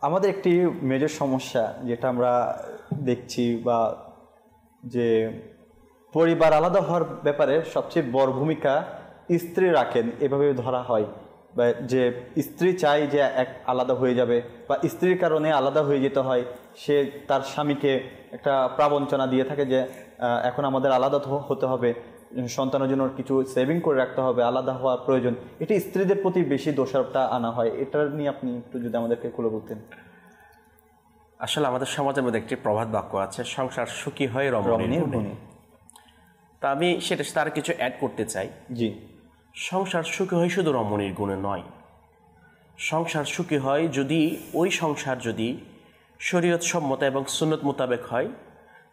আমাদের একটি মেজর সমস্যা যেটা আমরা দেখছি, বা যে পরিবার আলাদা হওয়ার ব্যাপারে সবচেয়ে বড় ভূমিকা স্ত্রী রাখেন, এভাবে ধরা হয়, বা যে স্ত্রী চায় যে এক আলাদা হয়ে যাবে, বা স্ত্রীর কারণে আলাদা হয়ে যেতে হয়, সে তার স্বামীকে একটা প্রবঞ্চনা দিয়ে থাকে যে এখন আমাদের আলাদা হতে হবে, সন্তানের জন্য কিছু সেভিং করে রাখতে হবে, আলাদা হওয়া প্রয়োজন। এটি স্ত্রীদের প্রতি বেশি দোষারোপটা আনা হয়, এটা নিয়ে আপনি একটু যদি আমাদেরকে খুলে বলতেন। আসলে আমাদের সমাজের মধ্যে একটি প্রবাদ বাক্য আছে, সংসার সুখী হয় রমণীর গুণে। তা আমি সেটা তার কিছু অ্যাড করতে চাই। জি, সংসার সুখী হয় শুধু রমণীর গুণে নয়, সংসার সুখী হয় যদি ওই সংসার যদি শরীয়ত সম্মত এবং সুন্নত মোতাবেক হয়,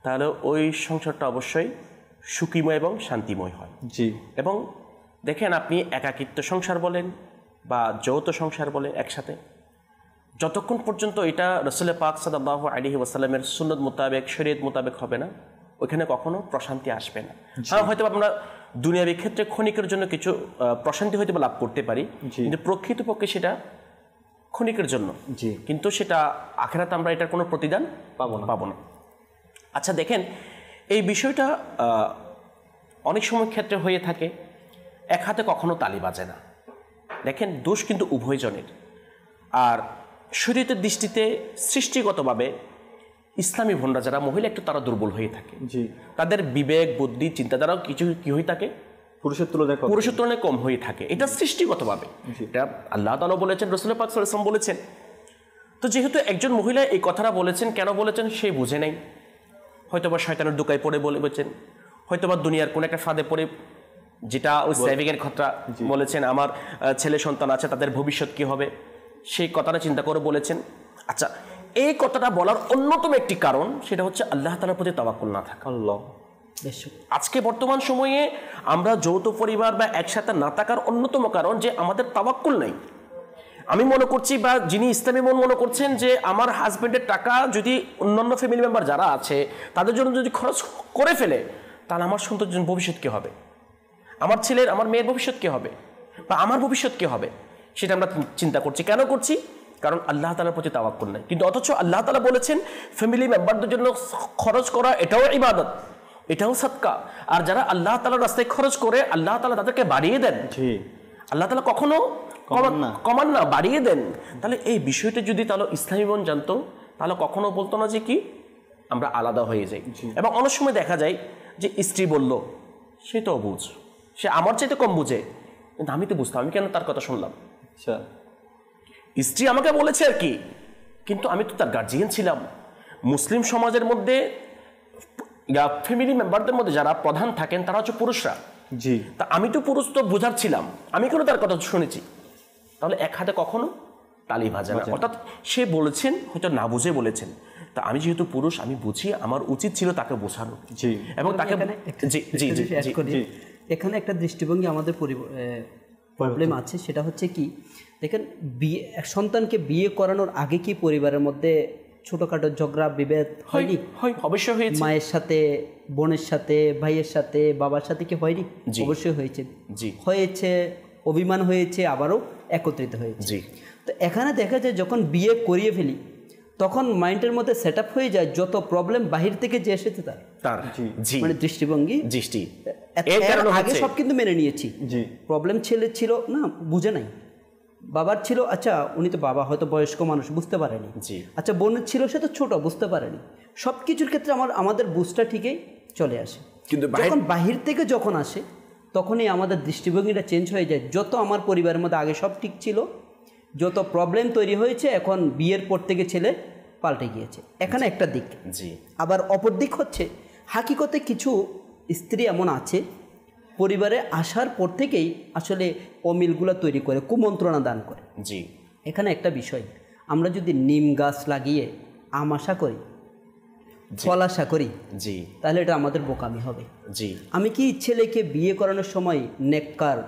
তাহলে ওই সংসারটা অবশ্যই সুখীময় এবং শান্তিময় হয়। জি, এবং দেখেন আপনি একাকিত্ব সংসার বলেন বা যৌথ সংসার বলেন, একসাথে যতক্ষণ পর্যন্ত এটা রাসূল পাক সাল্লাল্লাহু আলাইহি ওয়াসাল্লামের সুন্নত মোতাবেক, শরীয়ত মোতাবেক হবে না, ওইখানে কখনো প্রশান্তি আসবে না। হয়তো আমরা দুনিয়াবী ক্ষেত্রে ক্ষণিকের জন্য কিছু প্রশান্তি হয়তো লাভ করতে পারি, কিন্তু প্রকৃতপক্ষে সেটা ক্ষণিকের জন্য, কিন্তু সেটা আখিরাতে আমরা এটার কোনো প্রতিদান পাবো না। আচ্ছা দেখেন, এই বিষয়টা অনেক সময় ক্ষেত্রে হয়ে থাকে, এক হাতে কখনো তালি বাজে না। দেখেন, দোষ কিন্তু উভয়জনের। আর শরীয়তের দৃষ্টিতে সৃষ্টিগতভাবে ইসলামী ভন্ডা যারা মহিলা একটু তারা দুর্বল হয়ে থাকে, তাদের বিবেক, বুদ্ধি, চিন্তাধারাও কিছু কি হয়ে থাকে, পুরুষের তুলনায় কম হয়ে থাকে। এটা সৃষ্টিগতভাবে, এটা আল্লাহ তাআলা বলেছেন, রাসূল পাক সাল্লাল্লাহু আলাইহি ওয়াসাল্লাম বলেছেন। তো যেহেতু একজন মহিলা এই কথাটা বলেছেন, কেন বলেছেন সে বুঝে নাই, হয়তোবা শয়তানের দোকায় পড়ে বলেছেন, হয়তোবা দুনিয়ার কোন একটা ফাঁদে পড়ে, যেটা ওই সেভিংয়ের কথা বলেছেন, আমার ছেলে সন্তান আছে, তাদের ভবিষ্যৎ কি হবে, সেই কথাটা চিন্তা করে বলেছেন। আচ্ছা, এই কথাটা বলার অন্যতম একটি কারণ সেটা হচ্ছে আল্লাহ তাআলার প্রতি তাওয়াক্কুল না থাকা। আল্লাহ, আজকে বর্তমান সময়ে আমরা যৌথ পরিবার বা একসাথে না থাকার অন্যতম কারণ যে আমাদের তাওয়াক্কুল নেই। আমি মনে করছি, বা যিনি ইসলামী মনে করছেন যে আমার হাজব্যান্ডের টাকা যদি অন্যান্য ফ্যামিলি মেম্বার যারা আছে তাদের জন্য যদি খরচ করে ফেলে, তাহলে আমার সন্তানের ভবিষ্যৎ কী হবে, আমার ছেলের আমার মেয়ের ভবিষ্যৎ কী হবে, বা আমার ভবিষ্যৎ কী হবে, সেটা আমরা চিন্তা করছি। কেন করছি? কারণ আল্লাহ তাআলার প্রতি তাওয়াক্কুল নাই। কিন্তু অথচ আল্লাহ তাআলা বলেছেন ফ্যামিলি মেম্বারদের জন্য খরচ করা এটাও ইবাদত, এটাও সাদকা। আর যারা আল্লাহ তাআলার রাস্তায় খরচ করে আল্লাহ তাআলা তাদেরকে বাড়িয়ে দেন। আল্লাহ তাআলা কখনো কমান না, বাড়িয়ে দেন। তাহলে এই বিষয়টা যদি তাহলে ইসলামী মন জানতো, তাহলে কখনো বলতো না যে কি আমরা আলাদা হয়ে যাই। এবং অনেক সময় দেখা যায় যে স্ত্রী বলল, সে তো অবুঝ, সে আমার চাইতে কম বুঝে, কিন্তু আমি তো বুঝতাম, আমি কেন তার কথা শুনলাম? আচ্ছা, স্ত্রী আমাকে বলেছে আর কি, কিন্তু আমি তো তার গার্জিয়ান ছিলাম। মুসলিম সমাজের মধ্যে ফ্যামিলি মেম্বারদের মধ্যে যারা প্রধান থাকেন তারা হচ্ছে পুরুষরা। জি, তা আমি তো পুরুষ, তো বোঝার ছিলাম, আমি কেন তার কথা শুনেছি? তাহলে এক হাতে কখনো তালি ভাজে না। অর্থাৎ সে বলেছেন, হয়তো না বুঝে বলেছেন। তা আমি যেহেতু পুরুষ, আমি বুঝি, আমার উচিত ছিল তাকে বোঝানো। জি, এবং তাকে এখানে একটা দৃষ্টিভঙ্গি আমাদের প্রবলেম আছে, সেটা হচ্ছে কি, দেখেন বিয়ে, সন্তানকে বিয়ে করানোর আগে কি পরিবারের মধ্যে ছোটখাটো ঝগড়া বিভেদ হয়নি? অবশ্যই হয়েছে। মায়ের সাথে, বোনের সাথে, ভাইয়ের সাথে, বাবার সাথে কি হয়নি? অবশ্যই হয়েছে। হয়েছে, অভিমান হয়েছে, আবারও একত্রিত হয়েছে। তো এখানে দেখা যায় যখন বিয়ে করিয়ে ফেলি তখন মাইন্ডের মধ্যে সেট আপ হয়ে যায় যত প্রবলেম বাহির থেকে যে এসেছে তার মানে দৃষ্টিভঙ্গি, আগে সব কিন্তু মেনে নিয়েছি। প্রবলেম ছেলে ছিল না, বুঝে নাই, বাবার ছিল, আচ্ছা উনি তো বাবা, হয়তো বয়স্ক মানুষ, বুঝতে পারেনি। আচ্ছা বোনের ছিল, সে তো ছোট, বুঝতে পারেনি। সব কিছুর ক্ষেত্রে আমাদের বুঝটা ঠিকই চলে আসে, কিন্তু যখন বাহির থেকে যখন আসে তখনই আমাদের দৃষ্টিভঙ্গিটা চেঞ্জ হয়ে যায়। যত আমার পরিবারের মধ্যে আগে সব ঠিক ছিল, যত প্রবলেম তৈরি হয়েছে এখন বিয়ের পর থেকে ছেলে পাল্টে গিয়েছে। এখানে একটা দিক। আবার অপর দিক হচ্ছে হাকিকতে কিছু স্ত্রী এমন আছে পরিবারে আসার পর থেকেই আসলে অমিলগুলো তৈরি করে, কুমন্ত্রণা দান করে। এখানে একটা বিষয়, আমরা যদি নিম গাছ লাগিয়ে আম আশা করি, ফল আশা করি, তাহলে এটা আমাদের বোকামি হবে। আমি কি ছেলেকে বিয়ে করানোর সময় নেককার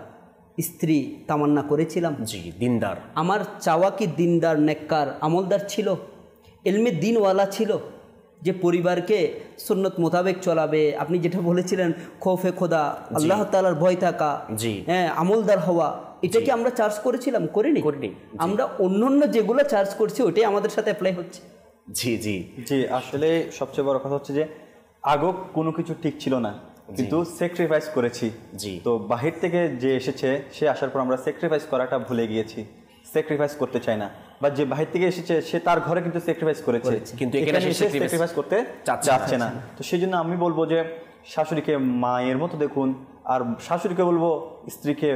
স্ত্রী তামান্না করেছিলাম? দিনদার। আমার চাওয়া কি দিনদার, নেককার, আমলদার ছিল, এলমে দিনওয়ালা ছিল, যে পরিবারকে সুন্নত মোতাবেক চলাবে। আপনি যেটা বলেছিলেন খৌফে খোদা, আল্লাহ তাআলার ভয় থাকা, হ্যাঁ, আমলদার হওয়া, এটা কি আমরা চার্জ করেছিলাম? করিনি। আমরা অন্য যেগুলো চার্জ করছি ওটাই আমাদের সাথে অ্যাপ্লাই হচ্ছে। আসলে সবচেয়ে বড় কথা হচ্ছে যে আগো কোনো কিছু ঠিক ছিল না, কিন্তু স্যাক্রিফাইস করেছি। তো বাহির থেকে যে এসেছে, সে আসার পর আমরা স্যাক্রিফাইস করাটা ভুলে গিয়েছি, স্যাক্রিফাইস করতে চাই না। বা যে বাহির থেকে এসেছে সে তার ঘরে কিন্তু স্যাক্রিফাইস করেছে, কিন্তু এখানে এসে স্যাক্রিফাইস করতে চাচ্ছে না। তো সেই জন্য আমি বলবো যে শাশুড়িকে মায়ের মতো দেখুন, আর শাশুড়িকে বলবো স্ত্রীকে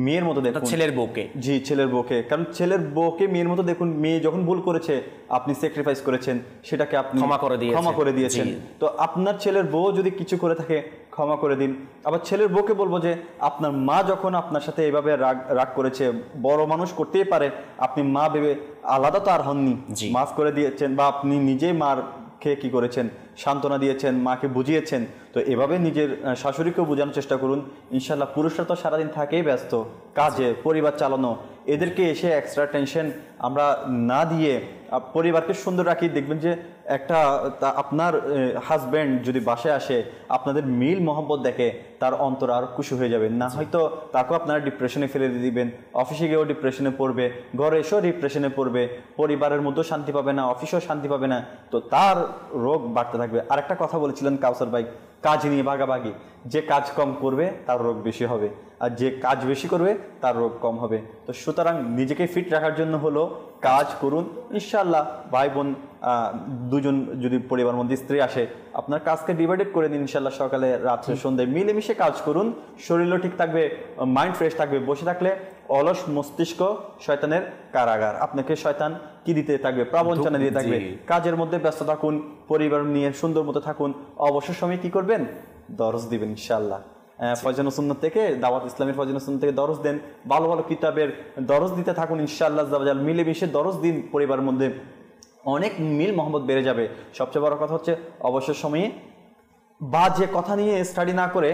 মেয়ের মতো দেখুন, ছেলের বউকে। ছেলের বউকে, কারণ ছেলের বউকে মেয়ের মতো দেখুন। মেয়ে যখন ভুল করেছে, আপনি স্যাক্রিফাইস করেছেন, সেটাকে আপনি ক্ষমা করে দিয়েছেন। তো আপনার ছেলের বউ যদি কিছু করে থাকে, ক্ষমা করে দিন। আবার ছেলের বউকে বলবো যে আপনার মা যখন আপনার সাথে এইভাবে রাগ করেছে, বড় মানুষ করতেই পারে, আপনি মা ভেবে আলাদা তো আর হননি, মাফ করে দিয়েছেন, বা আপনি নিজেই মার খেয়ে কি করেছেন, সান্ত্বনা দিয়েছেন, মাকে বুঝিয়েছেন। তো এভাবে নিজের শাশুড়িকেও বোঝানোর চেষ্টা করুন। ইনশাল্লাহ পুরুষরা তো সারাদিন থাকেই ব্যস্ত কাজে, পরিবার চালানো, এদেরকে এসে এক্সট্রা টেনশন আমরা না দিয়ে পরিবারকে সুন্দর রাখি। দেখবেন যে একটা আপনার হাজব্যান্ড যদি বাসায় আসে, আপনাদের মিল মহব্বত দেখে, তার অন্তর আর খুশি হয়ে যাবে। না হয়তো তাকেও আপনারা ডিপ্রেশনে ফেলে দিবেন, অফিসে গিয়েও ডিপ্রেশনে পড়বে, ঘরে এসেও ডিপ্রেশনে পড়বে, পরিবারের মধ্যেও শান্তি পাবে না, অফিসেও শান্তি পাবে না, তো তার রোগ বাড়তে থাকবে। আর একটা কথা বলেছিলেন কাউসার ভাই, কাজ নিয়ে ভাগাভাগি, যে কাজ কম করবে তার রোগ বেশি হবে, আর যে কাজ বেশি করবে তার রোগ কম হবে। তো সুতরাং নিজেকে ফিট রাখার জন্য হলো কাজ করুন। ইনশাআল্লাহ ভাই বোন দুজন যদি পরিবার মধ্যে স্ত্রী আসে, আপনার কাজকে ডিভাইডেড করে দিন। ইনশাআল্লাহ সকালে, রাত্রে, সন্ধ্যায় মিলেমিশে কাজ করুন, শরীরও ঠিক থাকবে, মাইন্ড ফ্রেশ থাকবে। বসে থাকলে অলস মস্তিষ্ক শয়তানের কারাগার, আপনাকে শয়তান কি দিতে থাকবে? প্রবঞ্চনা দিয়ে থাকবে। কাজের মধ্যে ব্যস্ত থাকুন, পরিবার নিয়ে সুন্দর মতো থাকুন। অবসর সময় কি করবেন? দরজ দিবেন ইনশাআল্লাহ। ফয়জানুস সুন্নাত থেকে, দাওয়াত ইসলামের ফয়জানুস সুন্নাত থেকে দরজ দেন, ভালো ভালো কিতাবের দরজ দিতে থাকুন ইনশাআল্লাহ। মিলেমিশে দরজ দিন পরিবারের মধ্যে। অনেক মিল মহব্বত বেড়ে যাবে। সবচেয়ে বড় কথা হচ্ছে অবসর সময়ে বা যে কথা নিয়ে স্টাডি না করে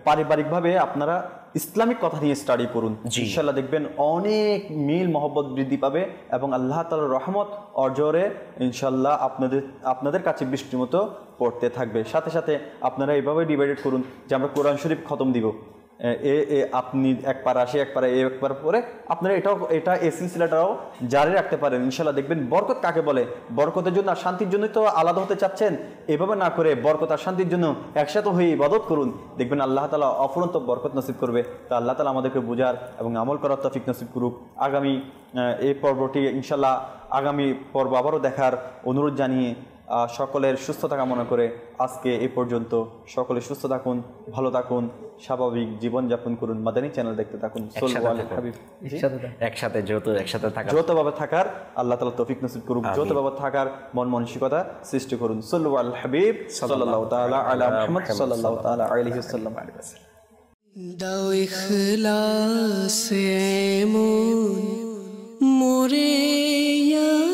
পারিবারিকভাবে আপনারা ইসলামিক কথা নিয়ে স্টাডি করুন, ইনশাআল্লাহ দেখবেন অনেক মিল মহব্বত বৃদ্ধি পাবে এবং আল্লাহ তাআলার রহমত অজরে ইনশাআল্লাহ আপনাদের কাছে বৃষ্টির মতো পড়তে থাকবে। সাথে সাথে আপনারা এভাবে ডিভাইডেড করুন যে আমরা কোরআন শরীফ খতম দিব, আপনি এক পারা আসে এক পারা এক পারা পরে আপনারা এটা এই সিলসিলাটাও জারি রাখতে পারেন। ইনশাআল্লাহ দেখবেন বরকত কাকে বলে, বরকতের জন্য আর শান্তির জন্যই তো আলাদা হতে চাচ্ছেন, এভাবে না করে বরকত আর শান্তির জন্য একসাথে হয়ে ইবাদত করুন, দেখবেন আল্লাহ তাআলা অফুরন্ত বরকত নসিব করবে। তা আল্লাহ তাআলা আমাদেরকে বুঝার এবং আমল করার তৌফিক নসিব করুক। আগামী এই পর্বটি ইনশাআল্লাহ আগামী পর্ব আবারও দেখার অনুরোধ জানিয়ে সকলের সুস্থতা কামনা করে আজকে এই পর্যন্ত। সকলে সুস্থ থাকুন, ভালো থাকুন, স্বাভাবিক জীবনযাপন করুন, মাদানী চ্যানেল দেখতে থাকুন। একসাথে যৌথভাবে থাকার আল্লাহ তাআলা তৌফিক নসিব করুক, যৌথভাবে থাকার মন মানসিকতা সৃষ্টি করুন। সাল্লু আল হাবিব সাল্লাল্লাহু তাআলা আলা মুহাম্মদ সাল্লাল্লাহু তাআলা আলাইহি ওয়াসাল্লাম। দাও ইখলাস এমন মোরে ইয়া